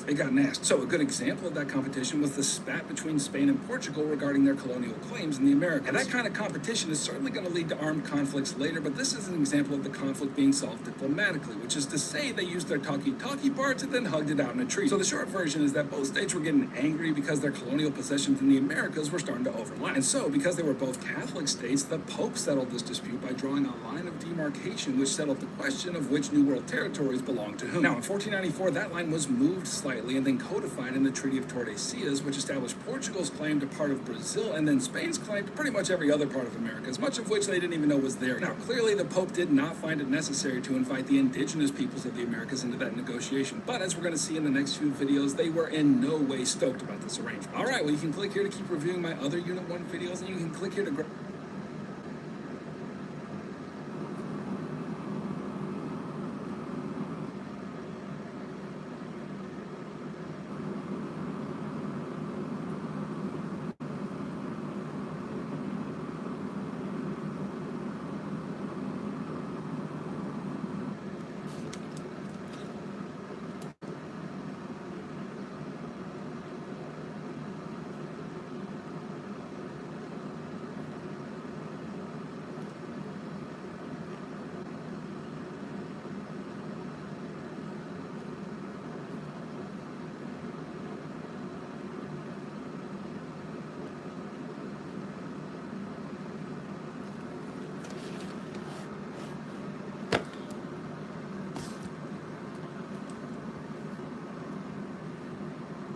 it got nasty. So, a good example of that competition was the spat between Spain and Portugal regarding their colonial claims in the Americas. And that kind of competition is certainly going to lead to armed conflicts later, but this is an example of the conflict being solved diplomatically, which is to say they used their talky-talky parts and then hugged it out in a tree. So, the short version is that both states were getting angry because their colonial possessions in the Americas were starting to overlap. And so, because they were both Catholic states, the Pope settled this dispute by drawing a line of demarcation which settled the question of which New World territories belonged to whom. Now, in 1494, that line was moved slightly and then codified in the Treaty of Tordesillas, which established Portugal's claim to part of Brazil and then Spain's claim to pretty much every other part of America, as much of which they didn't even know was there. Now, clearly, the Pope did not find it necessary to invite the indigenous peoples of the Americas into that negotiation, but as we're going to see in the next few videos, they were in no way stoked about this arrangement. All right, well, you can click here to keep reviewing my other Unit 1 videos, and you can click here to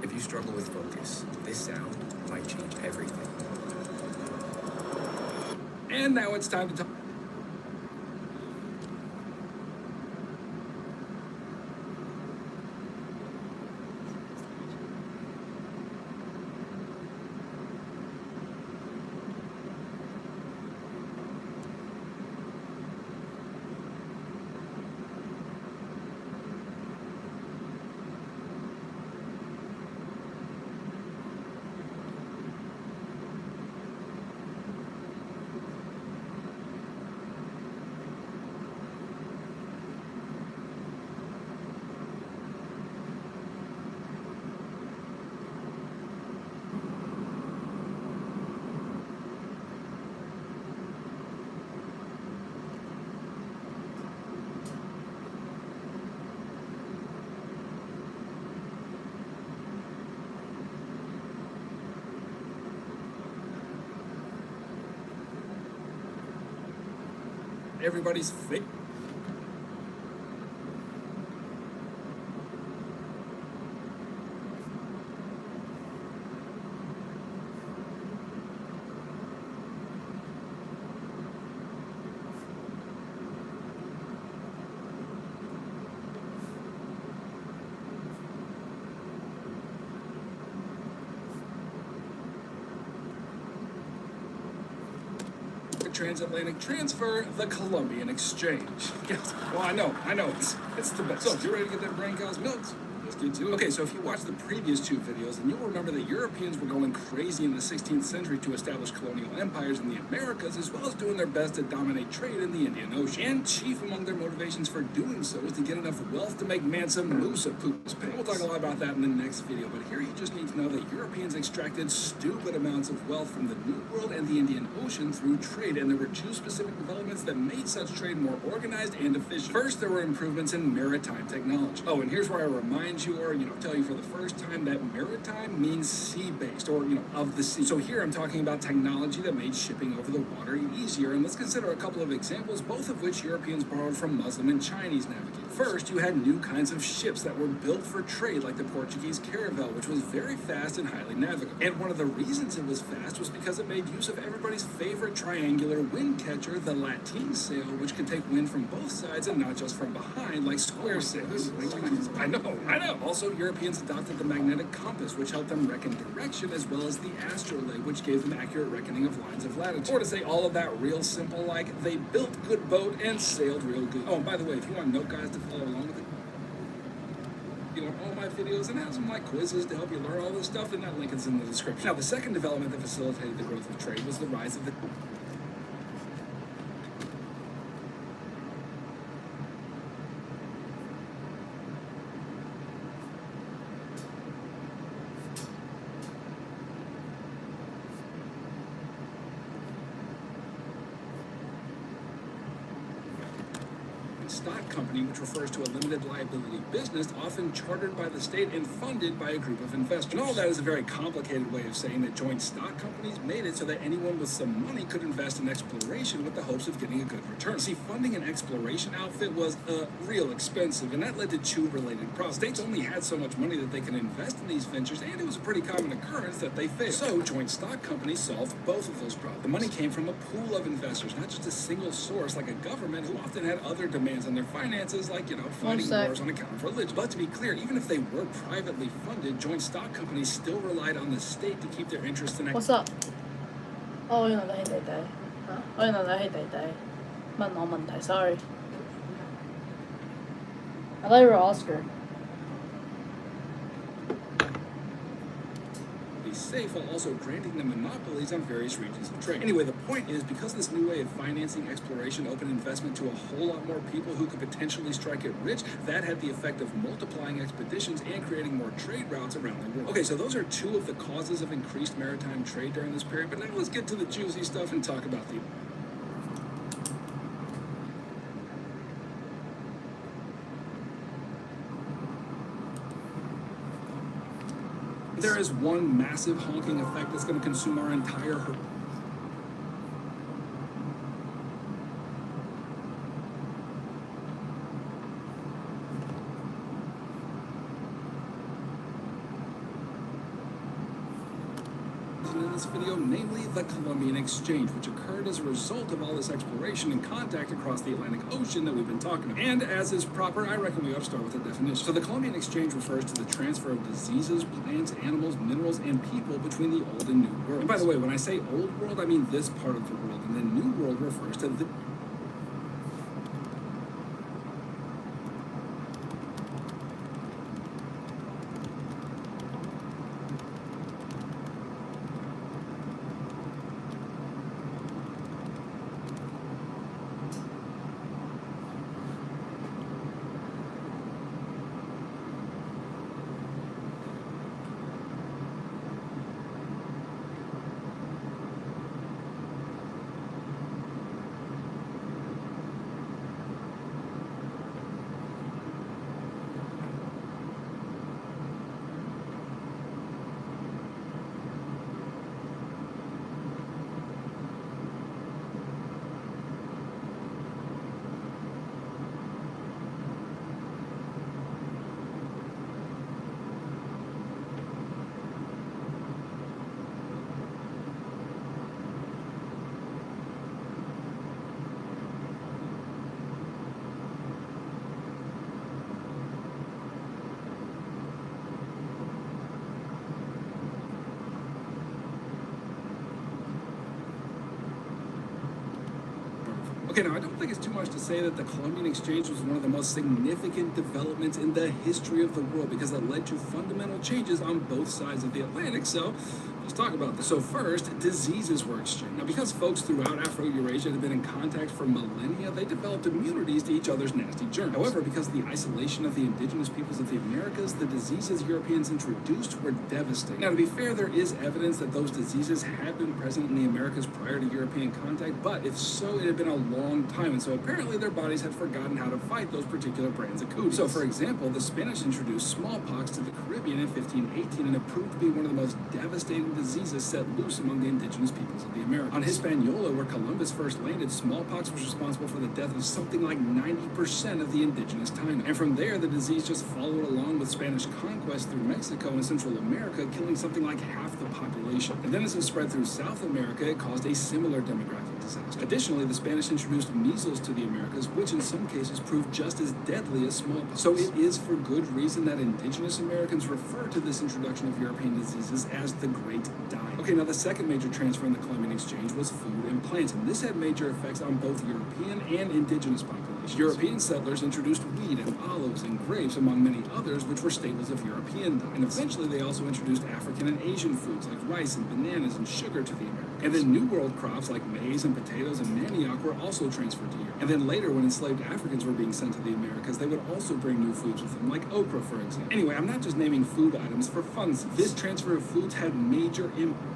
If you struggle with focus, this sound might change everything. And now it's time to talk. Everybody's fit. transatlantic transfer, the Columbian Exchange. Yes, well, I know, it's the best. So, if you're ready to get that brain cause milk, let's get to it. Okay, so if you watch the previous two videos, then you'll remember that Europeans were going crazy in the 16th century to establish colonial empires in the Americas, as well as doing their best to dominate trade in the Indian Ocean. And chief among their motivations for doing so was to get enough wealth to make Mansa Musa poop his pants. We'll talk a lot about that in the next video, but here you just need to know that Europeans extracted stupid amounts of wealth from the New World and the Indian Ocean through trade, and there were two specific developments that made such trade more organized and efficient. First, there were improvements in maritime technology. Oh, and here's where I remind you, or tell you for the first time, that maritime means sea-based, or of the sea. So here I'm talking about technology that made shipping over the water easier, and let's consider a couple of examples, both of which Europeans borrowed from Muslim and Chinese navigators. First, you had new kinds of ships that were built for trade, like the Portuguese caravel, which was very fast and highly navigable. And one of the reasons it was fast was because it made use of everybody's favorite triangular wind catcher, the lateen sail, which could take wind from both sides and not just from behind, like square sails. I know. Also, Europeans adopted the magnetic compass, which helped them reckon direction, as well as the astrolabe, which gave them accurate reckoning of lines of latitude. Or to say all of that real simple, like they built good boat and sailed real good. Oh, and by the way, if you want note guys to follow along with it, all my videos and have some quizzes to help you learn all this stuff, then that link is in the description. Now, the second development that facilitated the growth of trade was the rise of the stock company, which refers to a limited liability business often chartered by the state and funded by a group of investors. And all that is a very complicated way of saying that joint stock companies made it so that anyone with some money could invest in exploration with the hopes of getting a good return. See, funding an exploration outfit was real expensive, and that led to two related problems. States only had so much money that they could invest in these ventures, and it was a pretty common occurrence that they failed. So joint stock companies solved both of those problems. The money came from a pool of investors, not just a single source like a government who often had other demands on their finances, like, fighting wars on account of religion. But to be clear, even if they were privately funded, joint stock companies still relied on the state to keep their interest in What's up? Oh, 原來你係弟弟。嚇？我原來你係弟弟。問我問題，sorry。I thought you were Oscar. Safe while also granting them monopolies on various regions of trade. Anyway, the point is, because this new way of financing exploration opened investment to a whole lot more people who could potentially strike it rich, that had the effect of multiplying expeditions and creating more trade routes around the world. Okay, so those are two of the causes of increased maritime trade during this period, but now let's get to the juicy stuff and talk about the There is one massive honking effect that's going to consume our entire in this video, namely the Columbian Exchange, which occurred as a result of all this exploration and contact across the Atlantic Ocean that we've been talking about. And as is proper, I reckon we ought to start with a definition. So the Columbian Exchange refers to the transfer of diseases, plants, animals, minerals, and people between the Old and New World. And by the way, when I say Old World, I mean this part of the world, and then New World refers to the Okay, now I don't think it's too much to say that the Columbian Exchange was one of the most significant developments in the history of the world because it led to fundamental changes on both sides of the Atlantic. So let's talk about this. So first, diseases were exchanged. Now, because folks throughout Afro-Eurasia had been in contact for millennia, they developed immunities to each other's nasty germs. However, because of the isolation of the indigenous peoples of the Americas, the diseases Europeans introduced were devastating. Now, to be fair, there is evidence that those diseases had been present in the Americas prior to European contact, but if so, it had been a long time, and so apparently their bodies had forgotten how to fight those particular brands of cooties. So, for example, the Spanish introduced smallpox to the Caribbean in 1518, and it proved to be one of the most devastating diseases set loose among the indigenous peoples of the Americas. On Hispaniola, where Columbus first landed, smallpox was responsible for the death of something like 90% of the indigenous Taino. And from there, the disease just followed along with Spanish conquest through Mexico and Central America, killing something like half the population. And then as it spread through South America, it caused a similar demographic disaster. Additionally, the Spanish introduced measles to the Americas, which in some cases proved just as deadly as smallpox. So it is for good reason that indigenous Americans refer to this introduction of European diseases as the Great Dying. Okay, now the second major transfer in the Columbian Exchange was food and plants, and this had major effects on both European and indigenous populations. European settlers introduced wheat and olives and grapes, among many others, which were staples of European diet. And eventually they also introduced African and Asian foods like rice and bananas and sugar to the Americas. And then New World crops like maize and potatoes and manioc were also transferred to Europe. And then later, when enslaved Africans were being sent to the Americas, they would also bring new foods with them, like okra, for example. Anyway, I'm not just naming food items for funsies. This transfer of foods had major impact.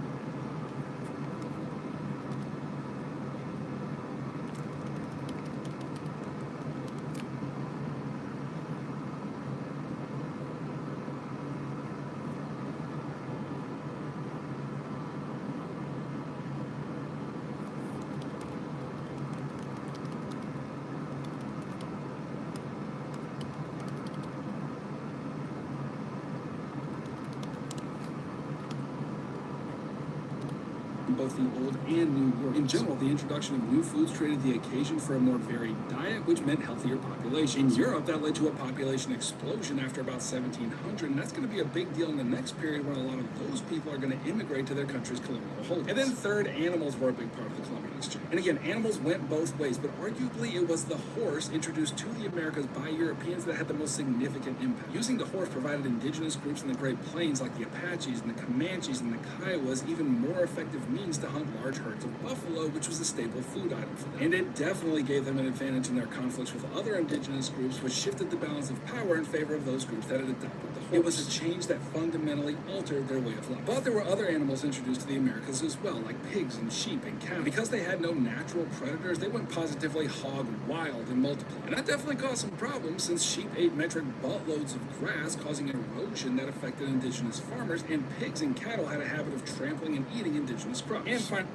Both the old and new world. In general, the introduction of new foods created the occasion for a more varied diet, which meant healthier population. In Europe, that led to a population explosion after about 1700, and that's going to be a big deal in the next period when a lot of those people are going to immigrate to their country's colonial holdings. And then third, animals were a big part of the Columbian Exchange. And again, animals went both ways, but arguably it was the horse introduced to the Americas by Europeans that had the most significant impact. Using the horse provided indigenous groups in the Great Plains like the Apaches and the Comanches and the Kiowas even more effective means to hunt large herds of buffalo, which was a staple food item for them. And it definitely gave them an advantage in their conflicts with other indigenous groups, which shifted the balance of power in favor of those groups that had adopted the horse. It was a change that fundamentally altered their way of life. But there were other animals introduced to the Americas as well, like pigs and sheep and cattle. Because they had no natural predators, they went positively hog wild and multiplied. And that definitely caused some problems, since sheep ate metric buttloads of grass, causing erosion that affected indigenous farmers, and pigs and cattle had a habit of trampling and eating indigenous crops. And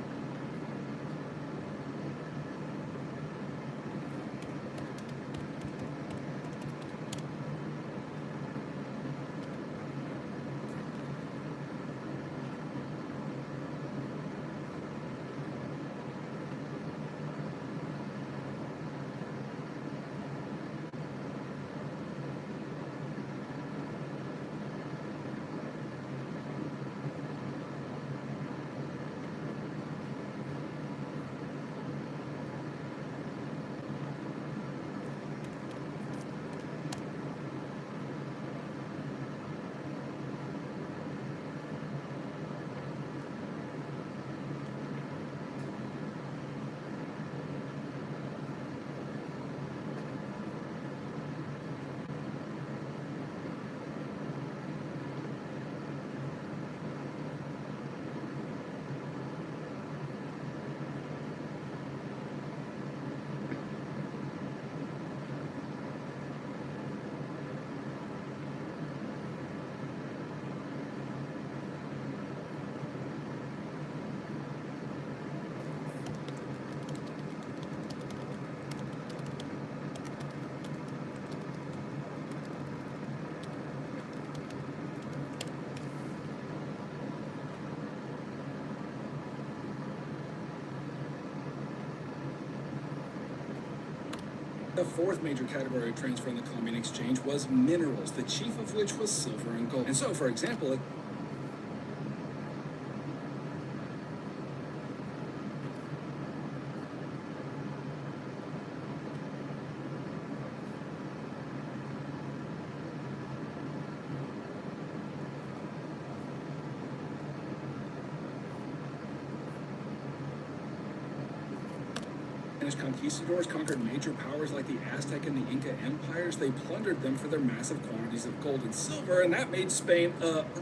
the fourth major category of transfer in the Columbian Exchange was minerals, the chief of which was silver and gold. And so, for example, Spanish conquistadors conquered major powers like the Aztec and the Inca empires, they plundered them for their massive quantities of gold and silver, and that made Spain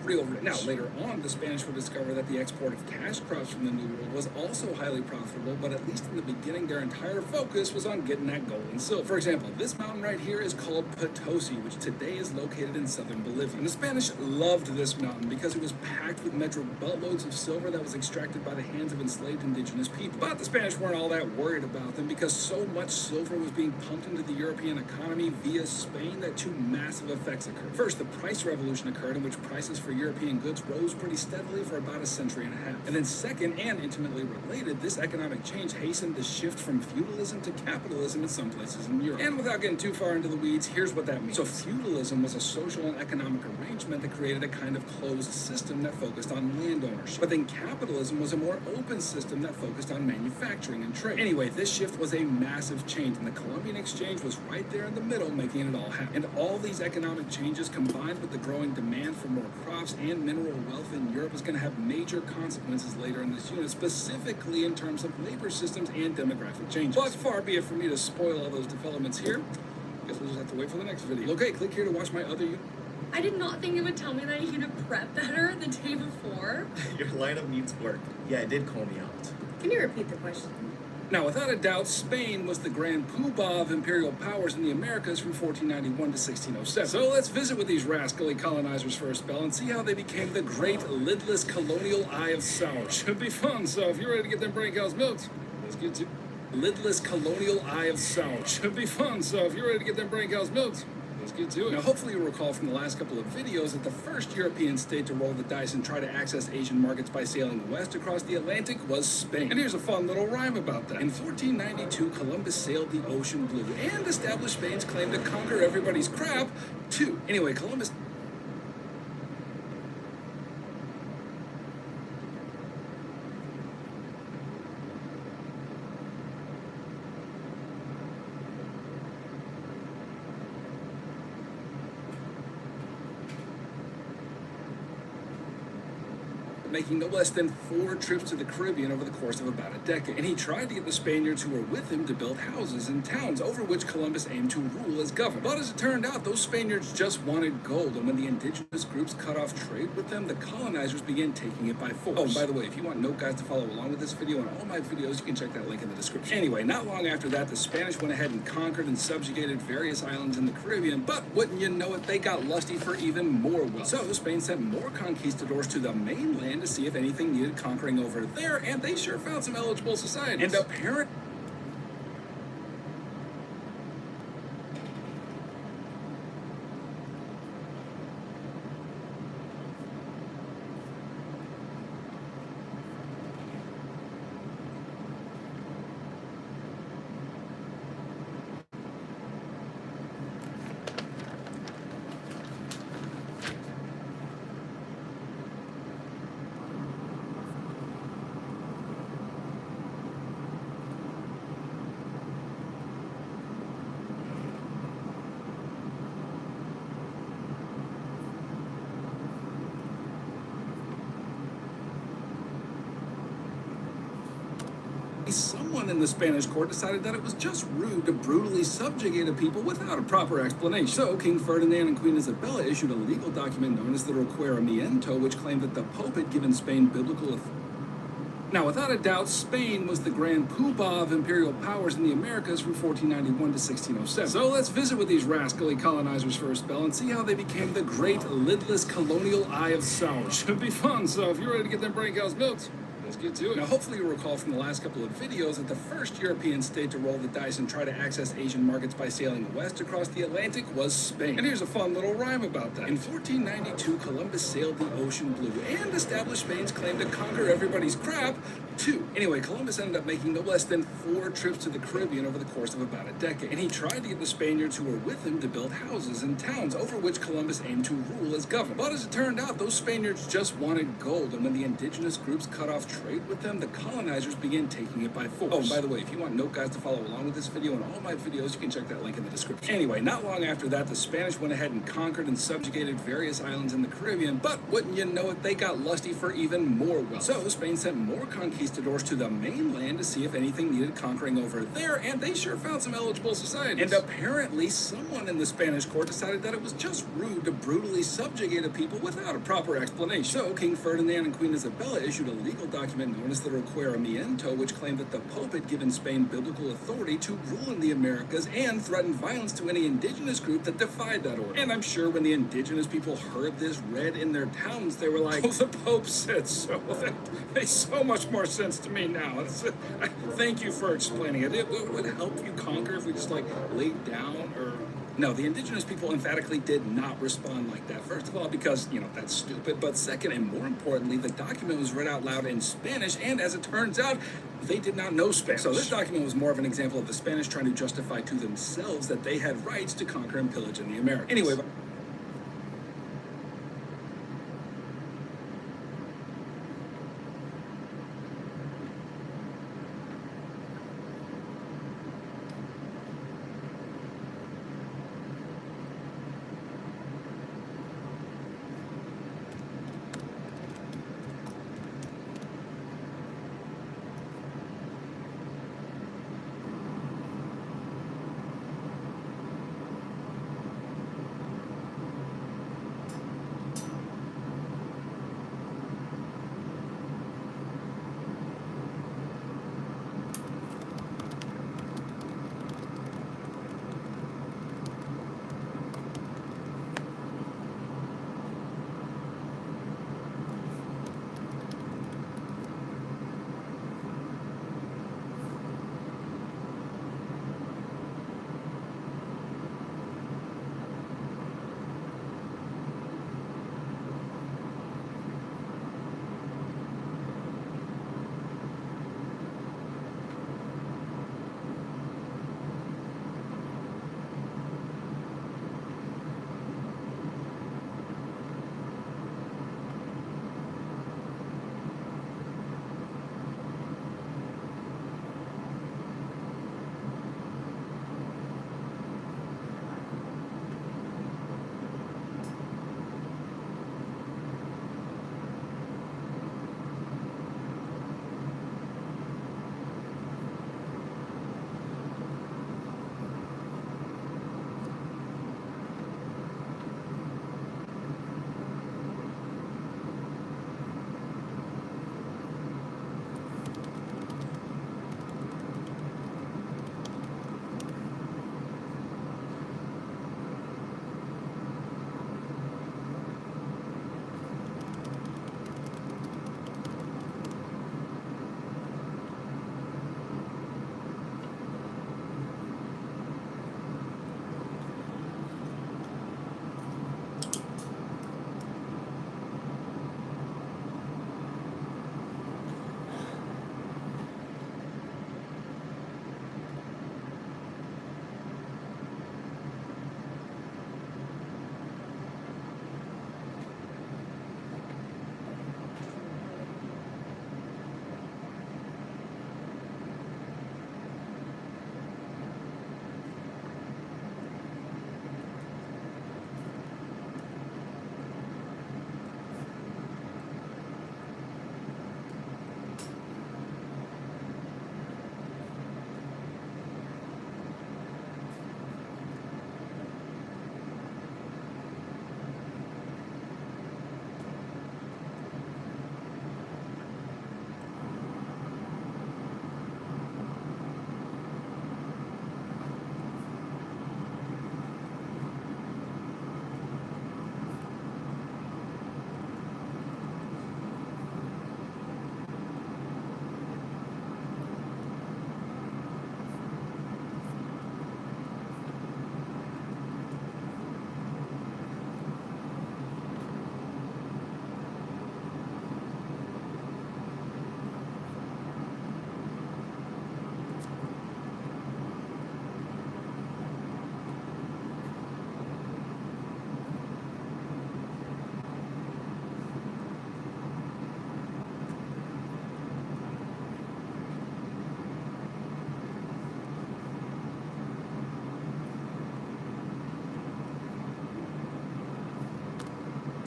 real rich. Now, later on, the Spanish would discover that the export of cash crops from the New World was also highly profitable, but at least in the beginning, their entire focus was on getting that gold and silver. For example, this mountain right here is called Potosi, which today is located in southern Bolivia. And the Spanish loved this mountain because it was packed with metro buttloads of silver that was extracted by the hands of enslaved indigenous people. But the Spanish weren't all that worried about them because so much silver was being pumped into the European economy via Spain that two massive effects occurred. First, the price revolution occurred in which prices for European goods rose pretty steadily for about a century and a half. And then second, and intimately related, this economic change hastened the shift from feudalism to capitalism in some places in Europe. And without getting too far into the weeds, here's what that means. So feudalism was a social and economic arrangement that created a kind of closed system that focused on land ownership. But then capitalism was a more open system that focused on manufacturing and trade. Anyway, this shift was a massive change, and the Columbian Exchange was right there in the middle, making it all happen. And all these economic changes, combined with the growing demand for more crops and mineral wealth in Europe, is going to have major consequences later in this unit, specifically in terms of labor systems and demographic changes. But far be it for me to spoil all those developments here. Guess we'll just have to wait for the next video. Okay, click here to watch my other unit. I did not think it would tell me that I needed to prep better the day before. Your lineup needs work. Yeah, it did call me out. Can you repeat the question? Now, without a doubt, Spain was the grand poobah of imperial powers in the Americas from 1491 to 1607. So let's visit with these rascally colonizers for a spell and see how they became the great lidless colonial Eye of Sauer. Should be fun, so if you're ready to get them brain cows milked, let's get to lidless colonial Eye of Sauer. Should be fun, so if you're ready to get them brain cows milked, let's get to it. Now, hopefully you'll recall from the last couple of videos that the first European state to roll the dice and try to access Asian markets by sailing west across the Atlantic was Spain. And here's a fun little rhyme about that. In 1492, Columbus sailed the ocean blue and established Spain's claim to conquer everybody's crap, too. Anyway, Columbus... making no less than 4 trips to the Caribbean over the course of about a decade. And he tried to get the Spaniards who were with him to build houses and towns over which Columbus aimed to rule as governor. But as it turned out, those Spaniards just wanted gold, and when the indigenous groups cut off trade with them, the colonizers began taking it by force. Oh, and by the way, if you want note guides to follow along with this video and all my videos, you can check that link in the description. Anyway, not long after that, the Spanish went ahead and conquered and subjugated various islands in the Caribbean, but wouldn't you know it, they got lusty for even more wealth. So Spain sent more conquistadors to the mainland to see if anything needed conquering over there, and they sure found some eligible societies. And apparently, someone in the Spanish court decided that it was just rude to brutally subjugate a people without a proper explanation. So King Ferdinand and Queen Isabella issued a legal document known as the Requerimiento, which claimed that the Pope had given Spain biblical authority. Now, without a doubt, Spain was the grand poobah of imperial powers in the Americas from 1491 to 1607. So let's visit with these rascally colonizers for a spell and see how they became the great lidless colonial Eye of Sauer. Should be fun, so if you're ready to get them brain cows milked, let's get to it. Now, hopefully you'll recall from the last couple of videos that the first European state to roll the dice and try to access Asian markets by sailing west across the Atlantic was Spain. And here's a fun little rhyme about that. In 1492, Columbus sailed the ocean blue and established Spain's claim to conquer everybody's crap, too. Anyway, Columbus ended up making no less than 4 trips to the Caribbean over the course of about a decade. And he tried to get the Spaniards who were with him to build houses and towns over which Columbus aimed to rule as governor. But as it turned out, those Spaniards just wanted gold, and when the indigenous groups cut off trade with them, the colonizers began taking it by force. Oh, and by the way, if you want note guides to follow along with this video and all my videos, you can check that link in the description. Anyway, not long after that, the Spanish went ahead and conquered and subjugated various islands in the Caribbean, but wouldn't you know it, they got lusty for even more wealth. So Spain sent more conquistadors conquistadors to the mainland to see if anything needed conquering over there, and they sure found some eligible societies. And apparently, someone in the Spanish court decided that it was just rude to brutally subjugate a people without a proper explanation. So, King Ferdinand and Queen Isabella issued a legal document known as the Requerimiento, which claimed that the Pope had given Spain biblical authority to rule in the Americas and threatened violence to any indigenous group that defied that order. And I'm sure when the indigenous people heard this read in their towns, they were like, oh, the Pope said so. That makes so much more sense to me now. Thank you for explaining it. It would help you conquer if we just like laid down or... No, the indigenous people emphatically did not respond like that. First of all, because, that's stupid. But second, and more importantly, the document was read out loud in Spanish, and as it turns out, they did not know Spanish. So this document was more of an example of the Spanish trying to justify to themselves that they had rights to conquer and pillage in the Americas. Anyway,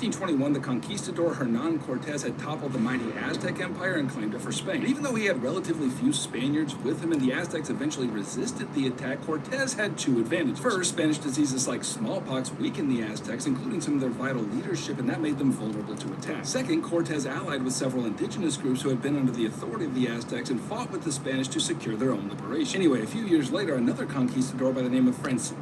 1521, the conquistador Hernan Cortez had toppled the mighty Aztec Empire and claimed it for Spain. Even though he had relatively few Spaniards with him and the Aztecs eventually resisted the attack, Cortez had two advantages. First, Spanish diseases like smallpox weakened the Aztecs, including some of their vital leadership, and that made them vulnerable to attack. Second, Cortez allied with several indigenous groups who had been under the authority of the Aztecs and fought with the Spanish to secure their own liberation. Anyway, a few years later, another conquistador by the name of Francisco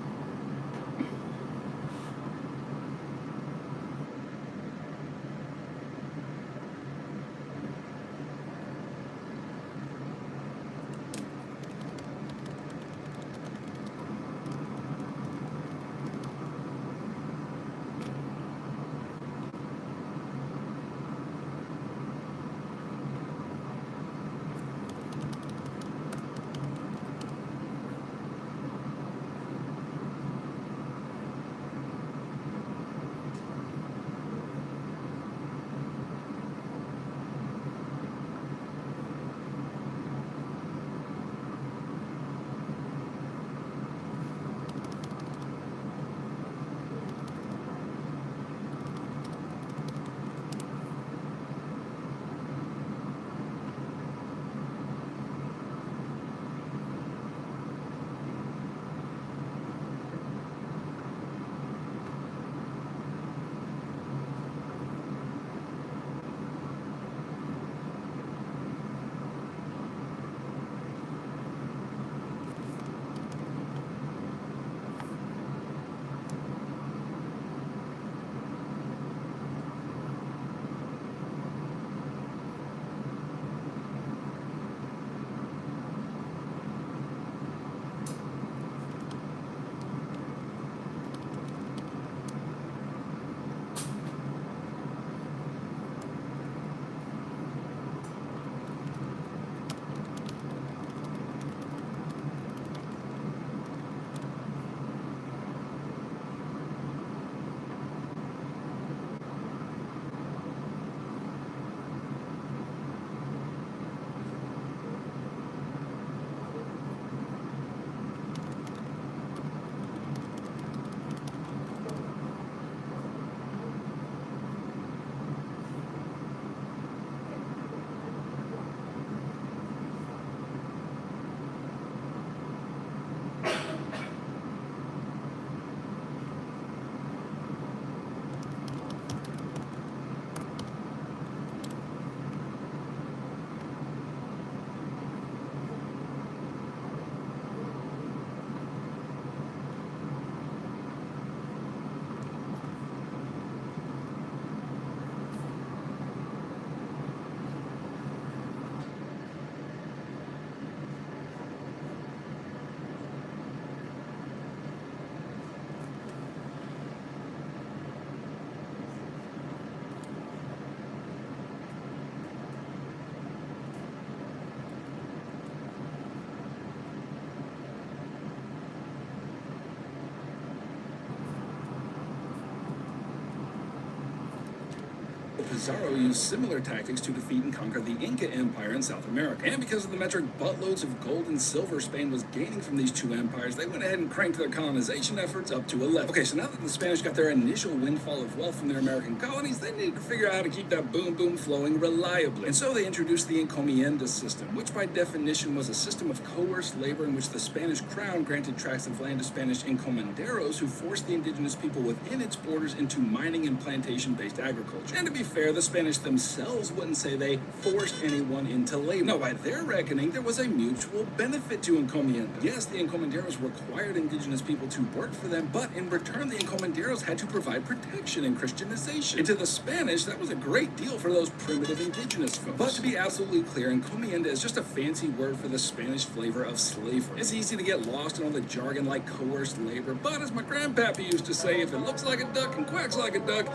Pizarro used similar tactics to defeat and conquer the Inca Empire in South America. And because of the metric buttloads of gold and silver Spain was gaining from these two empires, they went ahead and cranked their colonization efforts up to 11. Okay, so now that the Spanish got their initial windfall of wealth from their American colonies, they needed to figure out how to keep that boom boom flowing reliably. And so they introduced the encomienda system, which by definition was a system of coerced labor in which the Spanish crown granted tracts of land to Spanish encomenderos who forced the indigenous people within its borders into mining and plantation-based agriculture. And to be fair, the Spanish themselves wouldn't say they forced anyone into labor. No, by their reckoning, there was a mutual benefit to encomienda. Yes, the encomenderos required indigenous people to work for them, but in return, the encomenderos had to provide protection and Christianization. And to the Spanish, that was a great deal for those primitive indigenous folks. But to be absolutely clear, encomienda is just a fancy word for the Spanish flavor of slavery. It's easy to get lost in all the jargon like coerced labor, but as my grandpappy used to say, if it looks like a duck and quacks like a duck,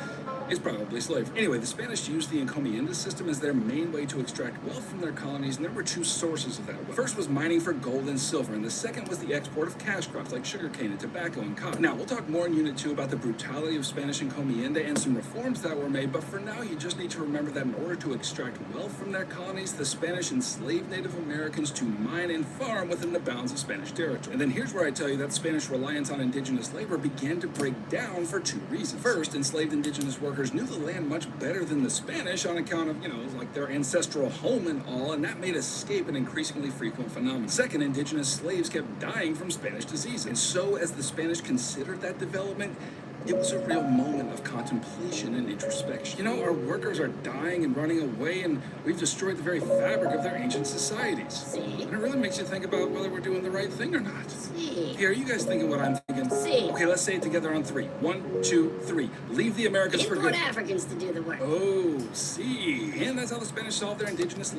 it's probably slavery. Anyway, the Spanish used the encomienda system as their main way to extract wealth from their colonies, and there were two sources of that wealth. The first was mining for gold and silver, and the second was the export of cash crops like sugarcane and tobacco and cotton. Now, we'll talk more in Unit 2 about the brutality of Spanish encomienda and some reforms that were made, but for now, you just need to remember that in order to extract wealth from their colonies, the Spanish enslaved Native Americans to mine and farm within the bounds of Spanish territory. And then here's where I tell you that Spanish reliance on indigenous labor began to break down for two reasons. First, enslaved indigenous workers workers knew the land much better than the Spanish on account of, like their ancestral home and all, and that made escape an increasingly frequent phenomenon. Second, indigenous slaves kept dying from Spanish diseases. And so, as the Spanish considered that development, it was a real moment of contemplation and introspection. Our workers are dying and running away, and we've destroyed the very fabric of their ancient societies. See? And it really makes you think about whether we're doing the right thing or not. See? Here, are you guys thinking what I'm thinking? See? Okay, let's say it together on 3. 1, 2, 3. Leave the Americas for Import good. Africans to do the work. Oh, see. And that's how the Spanish solved their indigenous...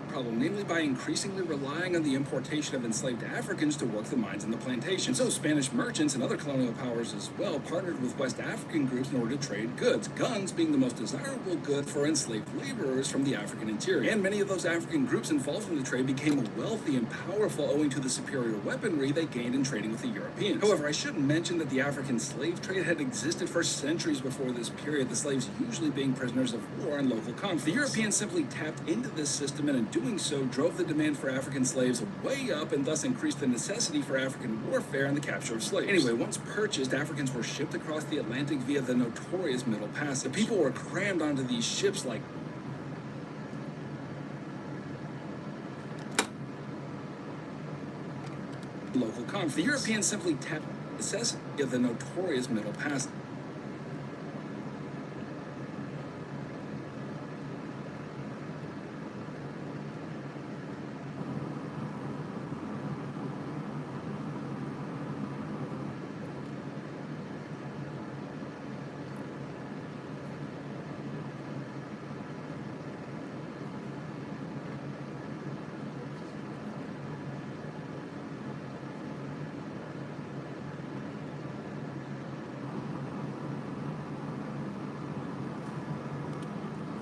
problem, namely by increasingly relying on the importation of enslaved Africans to work the mines and the plantations. So Spanish merchants and other colonial powers as well partnered with West African groups in order to trade goods, guns being the most desirable good for enslaved laborers from the African interior. And many of those African groups involved in the trade became wealthy and powerful owing to the superior weaponry they gained in trading with the Europeans. However, I should mention that the African slave trade had existed for centuries before this period, the slaves usually being prisoners of war and local conflicts. The Europeans simply tapped into this system, and in doing so drove the demand for African slaves way up and thus increased the necessity for African warfare and the capture of slaves. Anyway, once purchased, Africans were shipped across the Atlantic via the notorious Middle Passage. The people were crammed onto these ships like local conflicts. The Europeans simply tapped the necessity of the notorious Middle Passage.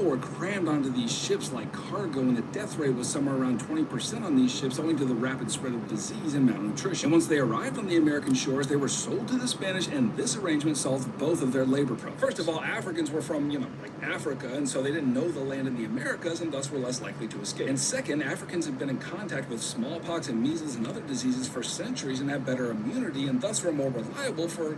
Were crammed onto these ships like cargo, and the death rate was somewhere around 20% on these ships owing to the rapid spread of disease and malnutrition. And once they arrived on the American shores, they were sold to the Spanish, and this arrangement solved both of their labor problems. First of all, Africans were from, like Africa, and so they didn't know the land in the Americas and thus were less likely to escape. And second, Africans have been in contact with smallpox and measles and other diseases for centuries and have better immunity and thus were more reliable for,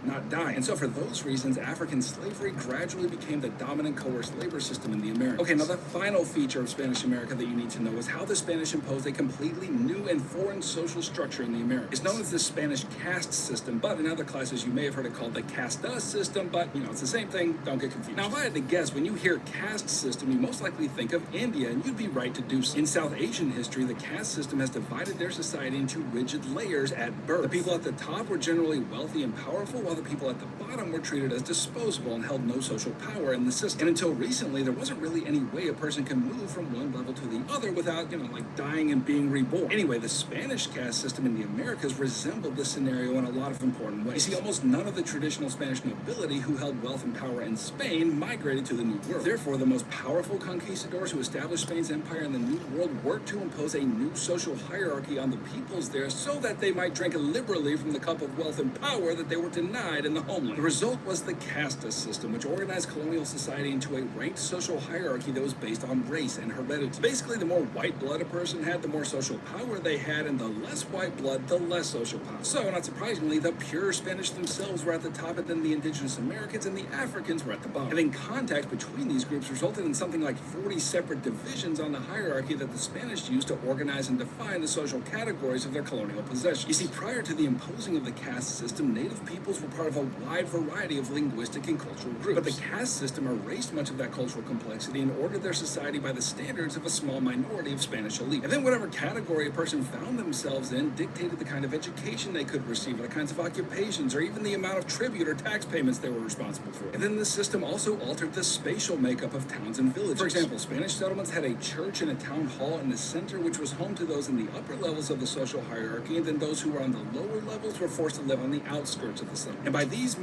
not dying. And so for those reasons, African slavery gradually became the dominant coerced labor system in the Americas. Okay, now the final feature of Spanish America that you need to know is how the Spanish imposed a completely new and foreign social structure in the Americas. It's known as the Spanish caste system, but in other classes you may have heard it called the casta system, but it's the same thing, don't get confused. Now if I had to guess, when you hear caste system, you most likely think of India, and you'd be right to do so. In South Asian history, the caste system has divided their society into rigid layers at birth. The people at the top were generally wealthy and powerful, while the people at the bottom were treated as disposable and held no social power in the system. And until recently, there wasn't really any way a person can move from one level to the other without, dying and being reborn. Anyway, the Spanish caste system in the Americas resembled this scenario in a lot of important ways. You see, almost none of the traditional Spanish nobility who held wealth and power in Spain migrated to the New World. Therefore, the most powerful conquistadors who established Spain's empire in the New World worked to impose a new social hierarchy on the peoples there so that they might drink liberally from the cup of wealth and power that they were denied in the homeland. The result was the casta system, which organized colonial society into a ranked social hierarchy that was based on race and heredity. Basically, the more white blood a person had, the more social power they had, and the less white blood, the less social power. So, not surprisingly, the pure Spanish themselves were at the top, and then the indigenous Americans and the Africans were at the bottom. Having contact between these groups resulted in something like 40 separate divisions on the hierarchy that the Spanish used to organize and define the social categories of their colonial possessions. You see, prior to the imposing of the caste system, native peoples were part of a wide variety of linguistic and cultural groups. But the caste system erased much of that cultural complexity and ordered their society by the standards of a small minority of Spanish elite. And then whatever category a person found themselves in dictated the kind of education they could receive, or the kinds of occupations, or even the amount of tribute or tax payments they were responsible for. And then the system also altered the spatial makeup of towns and villages. For example, Spanish settlements had a church and a town hall in the center, which was home to those in the upper levels of the social hierarchy, and then those who were on the lower levels were forced to live on the outskirts of the settlement. And by these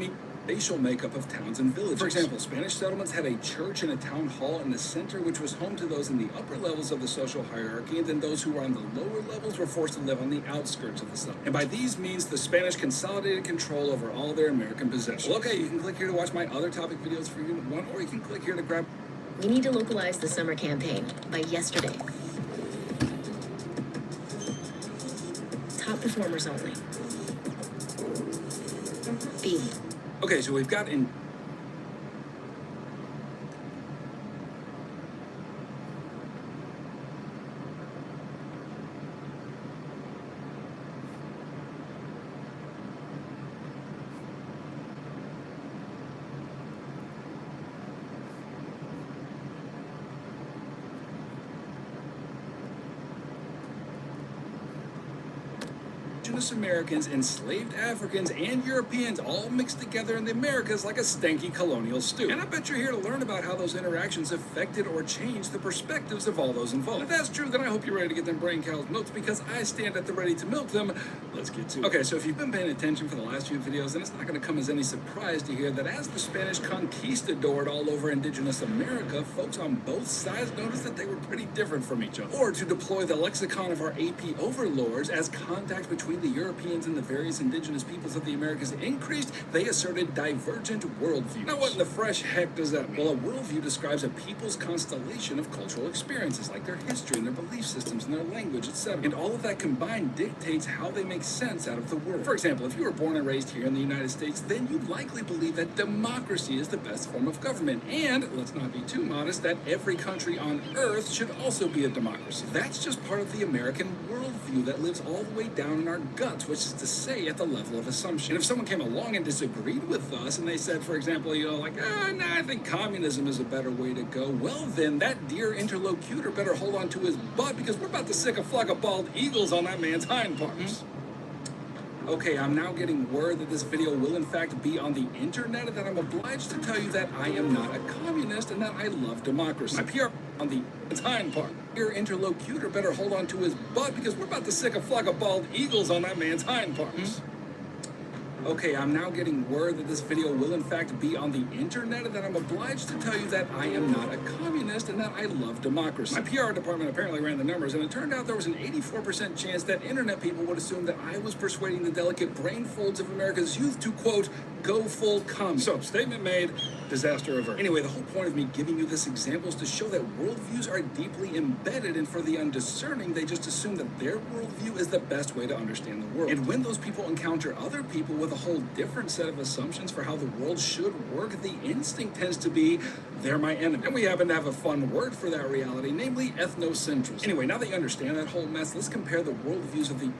spatial makeup of towns and villages. For example, Spanish settlements had a church and a town hall in the center, which was home to those in the upper levels of the social hierarchy, and then those who were on the lower levels were forced to live on the outskirts of the settlement. And by these means, the Spanish consolidated control over all their American possessions. Well, okay, you can click here to watch my other topic videos for Unit 1, or you can click here to grab... We need to localize the summer campaign by yesterday. Top performers only. B. Okay, so we've got in... Indigenous Americans, enslaved Africans, and Europeans all mixed together in the Americas like a stanky colonial stew. And I bet you're here to learn about how those interactions affected or changed the perspectives of all those involved. If that's true, then I hope you're ready to get them brain cows milked, because I stand at the ready to milk them. Let's get to it. Okay, so if you've been paying attention for the last few videos, then it's not going to come as any surprise to hear that as the Spanish conquistadored all over indigenous America, folks on both sides noticed that they were pretty different from each other. Or to deploy the lexicon of our AP overlords, as contact between the Europeans and the various indigenous peoples of the Americas increased, they asserted divergent worldviews. Now, what in the fresh heck does that mean? Well, a worldview describes a people's constellation of cultural experiences, like their history and their belief systems and their language, etc. And all of that combined dictates how they make sense out of the world. For example, if you were born and raised here in the United States, then you likely believe that democracy is the best form of government. And, let's not be too modest, that every country on earth should also be a democracy. That's just part of the American worldview that lives all the way down in our guts, which is to say at the level of assumption. And if someone came along and disagreed with us and they said, for example, I think communism is a better way to go, well then that dear interlocutor better hold on to his butt, because we're about to sick a flock of bald eagles on that man's hind parts. Okay, I'm now getting word that this video will in fact be on the internet, and that I'm obliged to tell you that I am not a communist and that I love democracy. My PR on the hind part. Your interlocutor better hold on to his butt, because we're about to sick a flock of bald eagles on that man's hind parts. Okay, I'm now getting word that this video will in fact be on the internet, and that I'm obliged to tell you that I am not a communist and that I love democracy. My PR department apparently ran the numbers, and it turned out there was an 84% chance that internet people would assume that I was persuading the delicate brain folds of America's youth to, quote, go full communist. So, statement made, disaster averted. Anyway, the whole point of me giving you this example is to show that worldviews are deeply embedded, and for the undiscerning, they just assume that their worldview is the best way to understand the world. And when those people encounter other people with a whole different set of assumptions for how the world should work, the instinct tends to be, they're my enemy. And we happen to have a fun word for that reality, namely ethnocentrism. Anyway, now that you understand that whole mess, let's compare the worldviews of the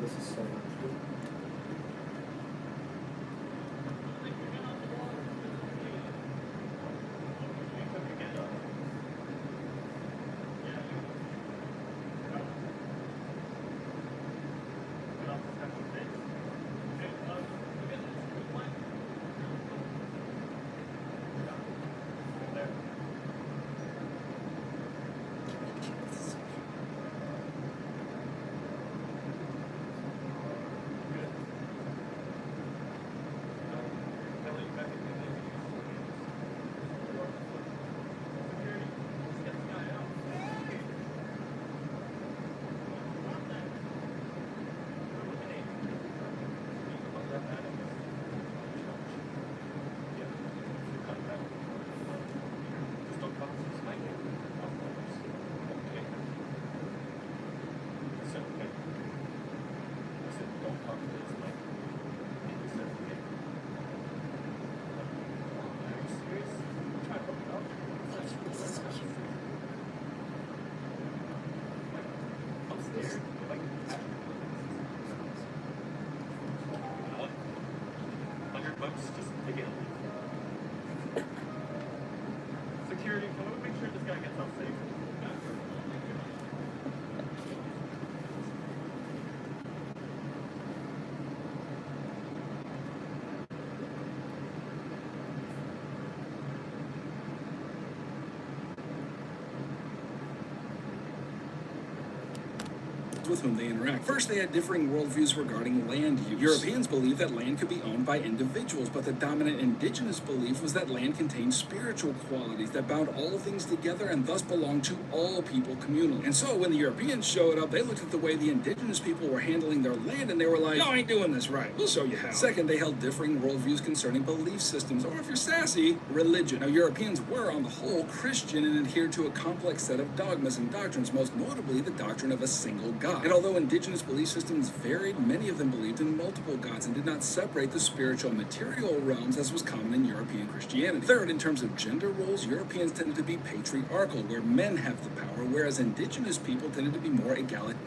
This is so cute. $100, just take it. Security, can we make sure this guy gets off safe? with whom they interact. First, they had differing worldviews regarding land use. Europeans believed that land could be owned by individuals, but the dominant indigenous belief was that land contained spiritual qualities that bound all things together and thus belonged to all people communally. And so when the Europeans showed up, they looked at the way the indigenous people were handling their land and they were like, y'all ain't doing this right. We'll show you how. Second, they held differing worldviews concerning belief systems, or if you're sassy, religion. Now, Europeans were, on the whole, Christian and adhered to a complex set of dogmas and doctrines, most notably the doctrine of a single God. And although indigenous belief systems varied, many of them believed in multiple gods and did not separate the spiritual and material realms as was common in European Christianity. Third, in terms of gender roles, Europeans tended to be patriarchal, where men have the power, whereas indigenous people tended to be more egalitarian.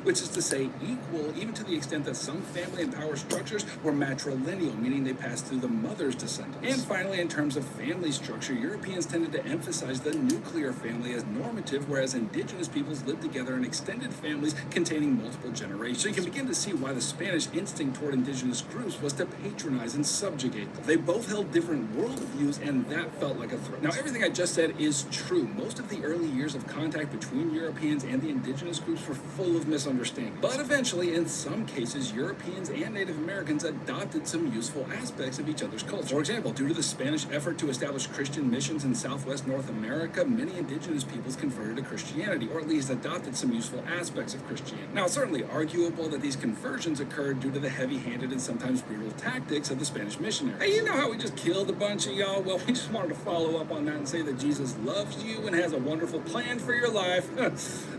Which is to say equal, even to the extent that some family and power structures were matrilineal, meaning they passed through the mother's descendants. And finally, in terms of family structure, Europeans tended to emphasize the nuclear family as normative, whereas indigenous peoples lived together in extended families containing multiple generations. So you can begin to see why the Spanish instinct toward indigenous groups was to patronize and subjugate them. They both held different worldviews, and that felt like a threat. Now, everything I just said is true. Most of the early years of contact between Europeans and the indigenous groups were full of misunderstanding. But eventually, in some cases, Europeans and Native Americans adopted some useful aspects of each other's culture. For example, due to the Spanish effort to establish Christian missions in Southwest North America, many indigenous peoples converted to Christianity, or at least adopted some useful aspects of Christianity. Now, it's certainly arguable that these conversions occurred due to the heavy-handed and sometimes brutal tactics of the Spanish missionaries. Hey, you know how we just killed a bunch of y'all? Well, we just wanted to follow up on that and say that Jesus loves you and has a wonderful plan for your life.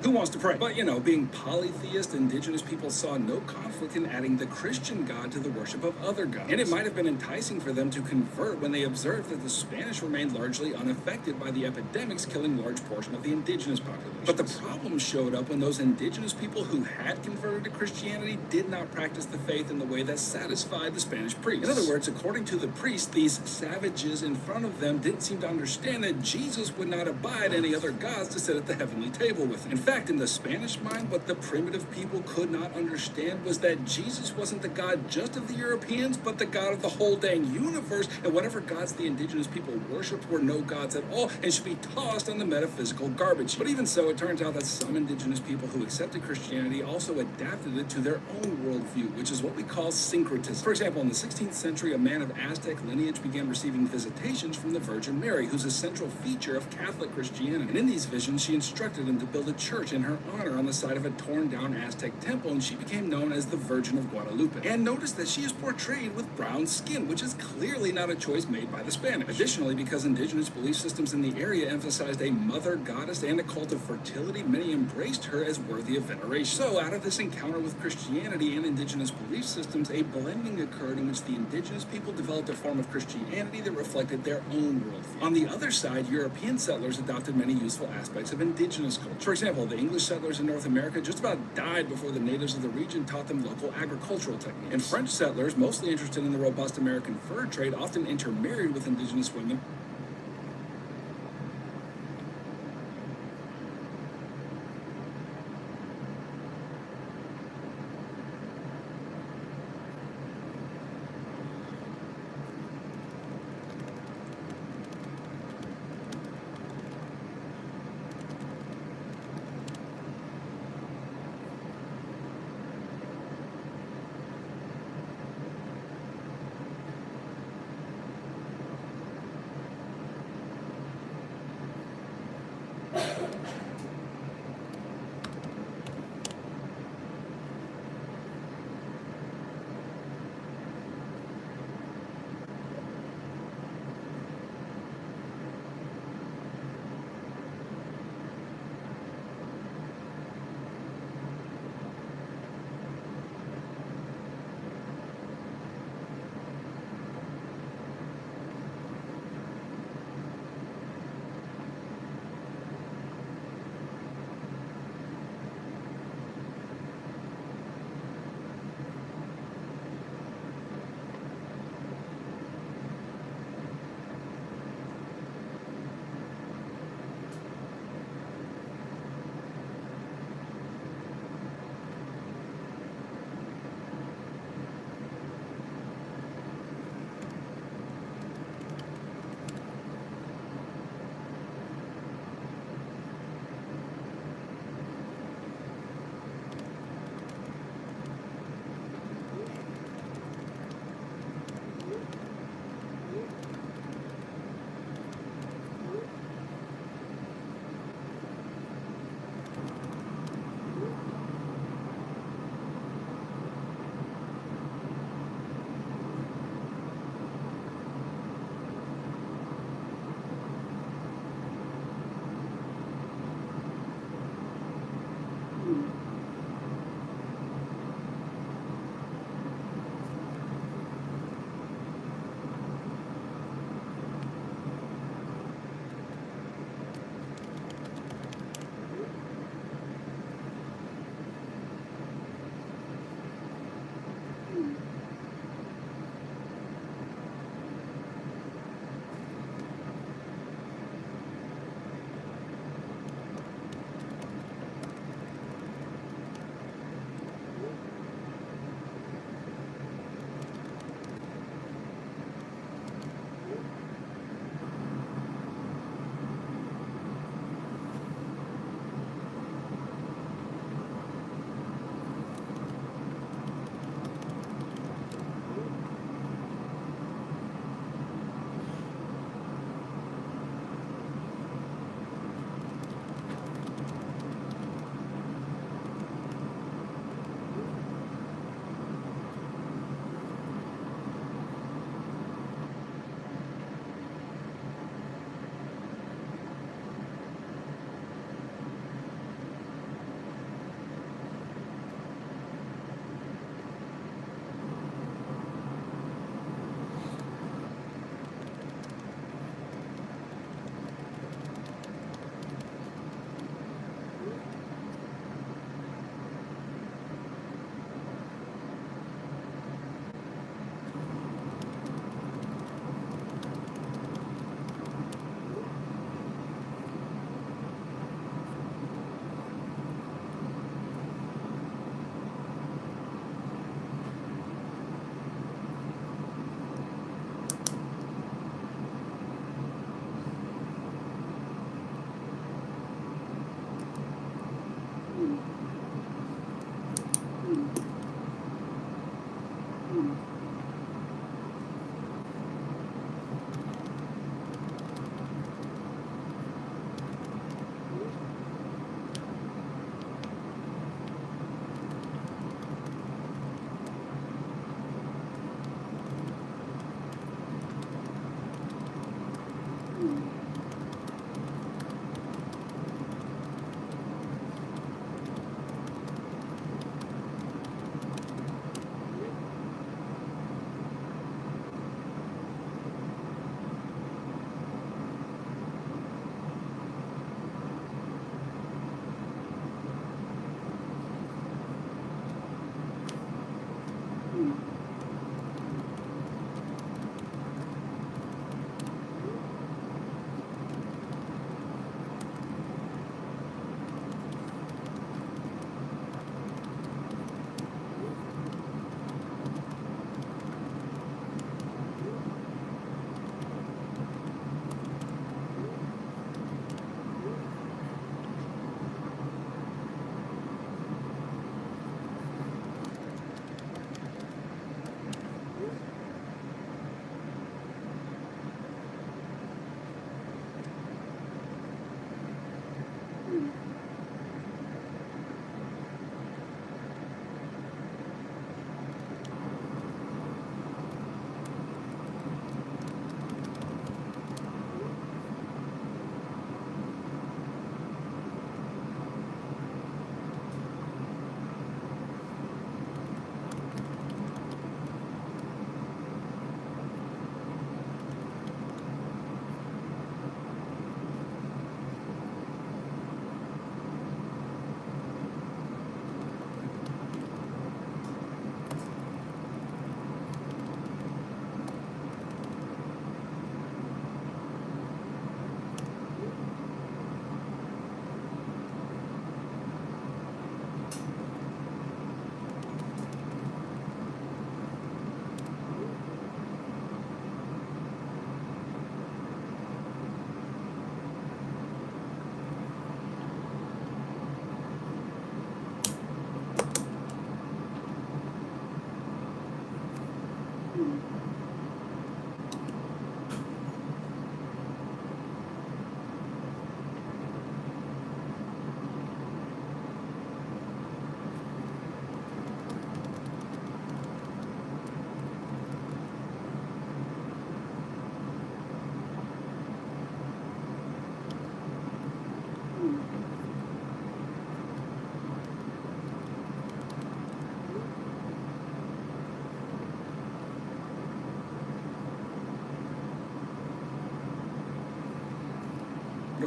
Who wants to pray? But, being polytheist, indigenous people saw no conflict in adding the Christian God to the worship of other gods. And it might have been enticing for them to convert when they observed that the Spanish remained largely unaffected by the epidemics killing large portion of the indigenous population. But the problem showed up when those indigenous people who had converted to Christianity did not practice the faith in the way that satisfied the Spanish priests. In other words, according to the priests, these savages in front of them didn't seem to understand that Jesus would not abide any other gods to sit at the heavenly table with him. In fact, in the Spanish mind, what the primitive people could not understand was that Jesus wasn't the God just of the Europeans, but the God of the whole dang universe, and whatever gods the indigenous people worshipped were no gods at all and should be tossed on the metaphysical garbage. But even so, it turns out that some indigenous people who accepted Christianity also adapted it to their own worldview, which is what we call syncretism. For example, in the 16th century, a man of Aztec lineage began receiving visitations from the Virgin Mary, who's a central feature of Catholic Christianity. And in these visions, she instructed him to build a church in her honor on the site of a torn-down Aztec temple, and she became known as the Virgin of Guadalupe. And notice that she is portrayed with brown skin, which is clearly not a choice made by the Spanish. Additionally, because indigenous belief systems in the area emphasized a mother goddess and a cult of fertility, many embraced her as worthy of veneration. So, out of this encounter with Christianity and indigenous belief systems, a blending occurred in which the indigenous people developed a form of Christianity that reflected their own worldview. On the other side, European settlers adopted many useful aspects of indigenous culture. For example, the English settlers in North America just about died before the natives of the region taught them local agricultural techniques. And French settlers, mostly interested in the robust American fur trade, often intermarried with indigenous women.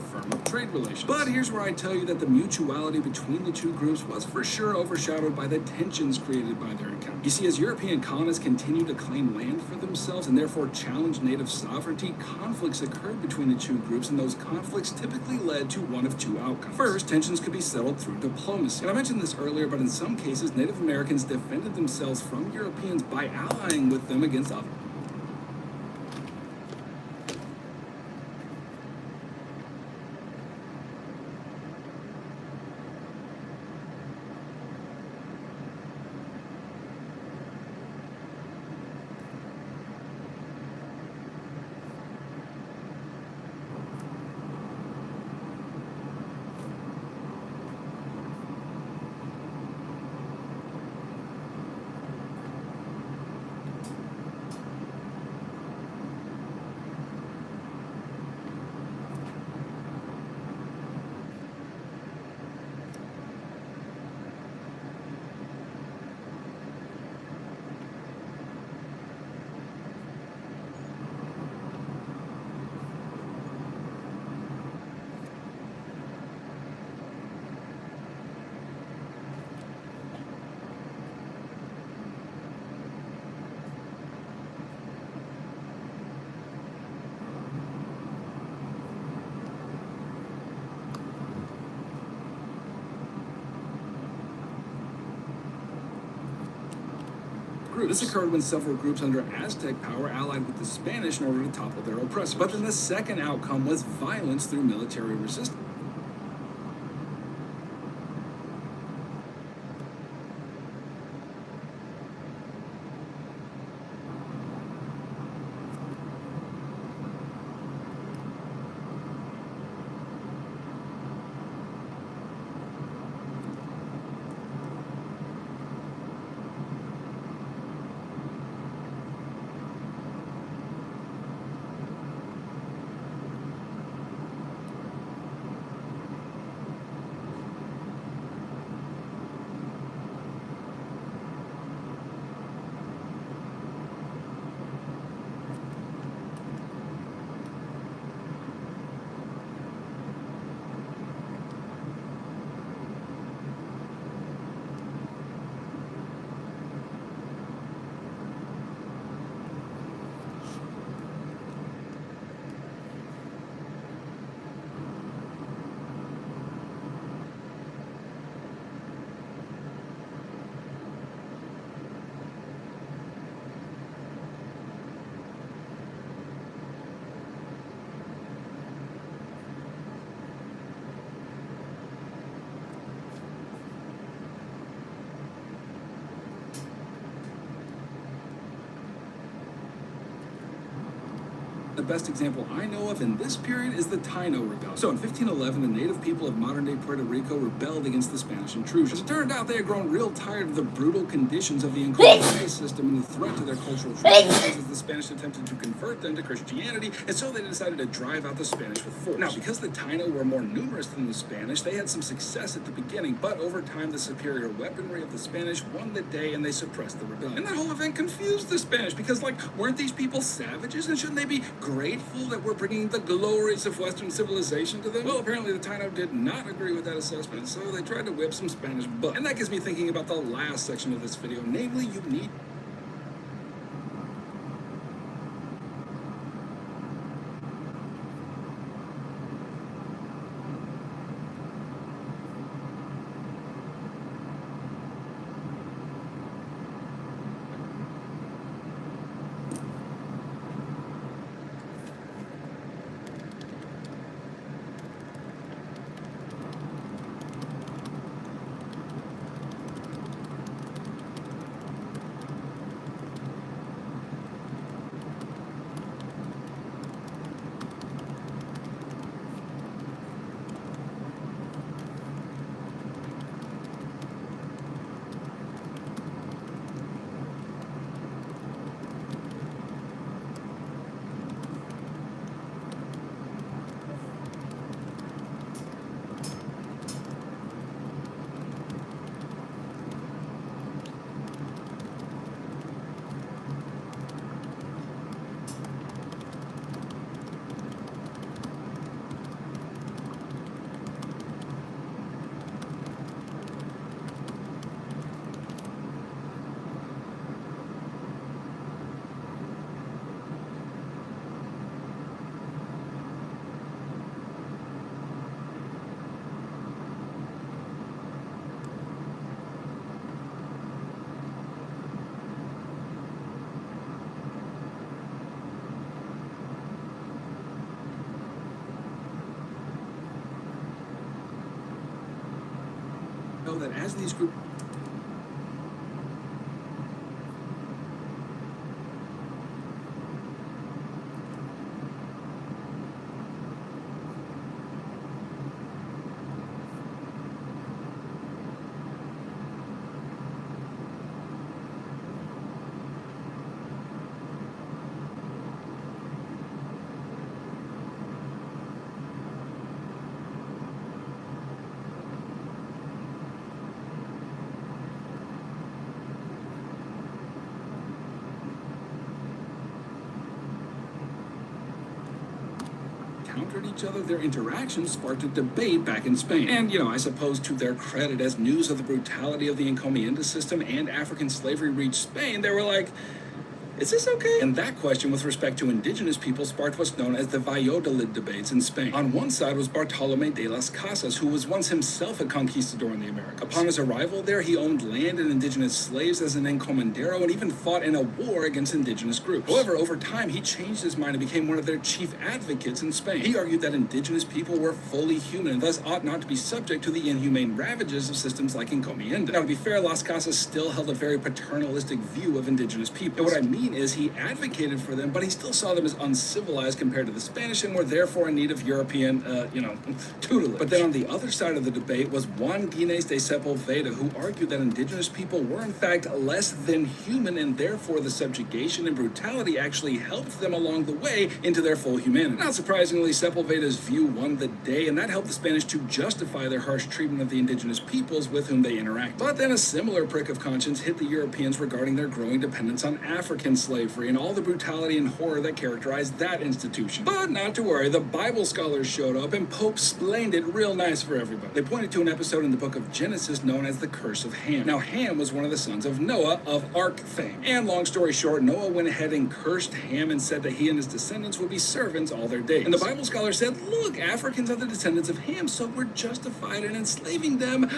firm up trade relations. But here's where I tell you that the mutuality between the two groups was for sure overshadowed by the tensions created by their encounter. You see, as European colonists continued to claim land for themselves and therefore challenge native sovereignty, conflicts occurred between the two groups, and those conflicts typically led to one of two outcomes. First, tensions could be settled through diplomacy. And I mentioned this earlier, but in some cases, Native Americans defended themselves from Europeans by allying with them against others. This occurred when several groups under Aztec power allied with the Spanish in order to topple their oppressors. But then the second outcome was violence through military resistance. The best example I know of in this period is the Taino Rebellion. So in 1511, the native people of modern-day Puerto Rico rebelled against the Spanish intrusion. As it turned out, they had grown real tired of the brutal conditions of the inquisition system and the threat to their cultural traditions as the Spanish attempted to convert them to Christianity, and so they decided to drive out the Spanish with force. Now, because the Taino were more numerous than the Spanish, they had some success at the beginning, but over time, the superior weaponry of the Spanish won the day and they suppressed the rebellion. And that whole event confused the Spanish because, like, weren't these people savages, and shouldn't they be grateful that we're bringing the glories of Western civilization to them? Well, apparently the Taino did not agree with that assessment, so they tried to whip some Spanish butt. And that gets me thinking about the last section of this video, namely, you need show that as these groups countered each other, their interactions sparked a debate back in Spain. And, I suppose to their credit, as news of the brutality of the encomienda system and African slavery reached Spain, they were like, is this okay? And that question with respect to indigenous people sparked what's known as the Valladolid debates in Spain. On one side was Bartolome de las Casas, who was once himself a conquistador in the Americas. Upon his arrival there, he owned land and indigenous slaves as an encomendero and even fought in a war against indigenous groups. However, over time, he changed his mind and became one of their chief advocates in Spain. He argued that indigenous people were fully human and thus ought not to be subject to the inhumane ravages of systems like encomienda. Now, to be fair, Las Casas still held a very paternalistic view of indigenous people. And what I mean is he advocated for them, but he still saw them as uncivilized compared to the Spanish and were therefore in need of European, tutelage. But then on the other side of the debate was Juan Guinness de Sepulveda, who argued that indigenous people were in fact less than human and therefore the subjugation and brutality actually helped them along the way into their full humanity. Not surprisingly, Sepulveda's view won the day, and that helped the Spanish to justify their harsh treatment of the indigenous peoples with whom they interact. But then a similar prick of conscience hit the Europeans regarding their growing dependence on African slavery and all the brutality and horror that characterized that institution. But not to worry, the Bible scholars showed up and Pope explained it real nice for everybody. They pointed to an episode in the book of Genesis known as the Curse of Ham. Now, Ham was one of the sons of Noah of Ark fame. And long story short, Noah went ahead and cursed Ham and said that he and his descendants would be servants all their days. And the Bible scholar said, look, Africans are the descendants of Ham, so we're justified in enslaving them.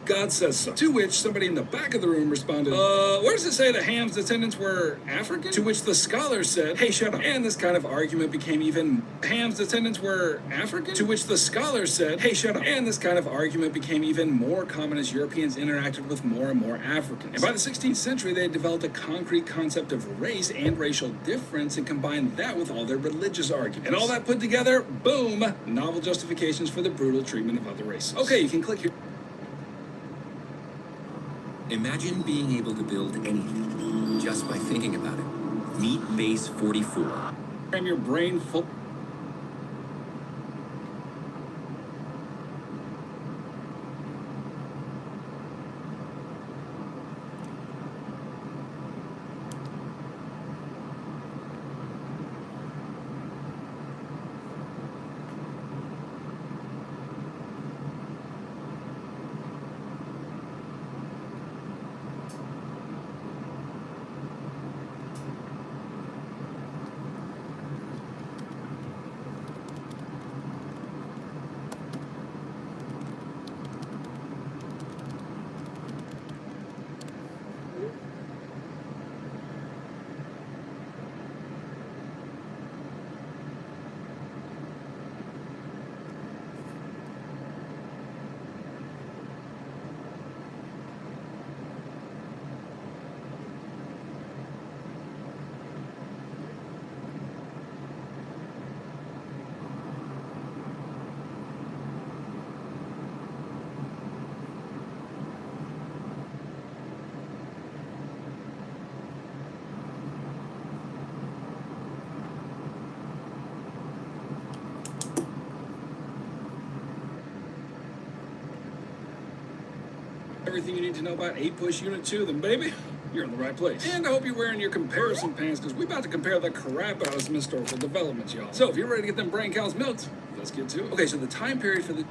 God says so. To which somebody in the back of the room responded, where does it say that Ham's descendants were African? To which the scholar said, hey, shut up. And this kind of argument became even, Ham's descendants were African? To which the scholar said, hey, shut up. And this kind of argument became even more common as Europeans interacted with more and more Africans. And by the 16th century, they had developed a concrete concept of race and racial difference and combined that with all their religious arguments. And all that put together, boom, novel justifications for the brutal treatment of other races. Okay, you can click here. Imagine being able to build anything just by thinking about it. Meet Base 44. And your brain full. Everything you need to know about 8-Push Unit 2, then baby, you're in the right place. And I hope you're wearing your comparison pants, because we're about to compare the crap out of some historical developments, y'all. So if you're ready to get them brain cows milked, let's get to it. Okay, so the time period for the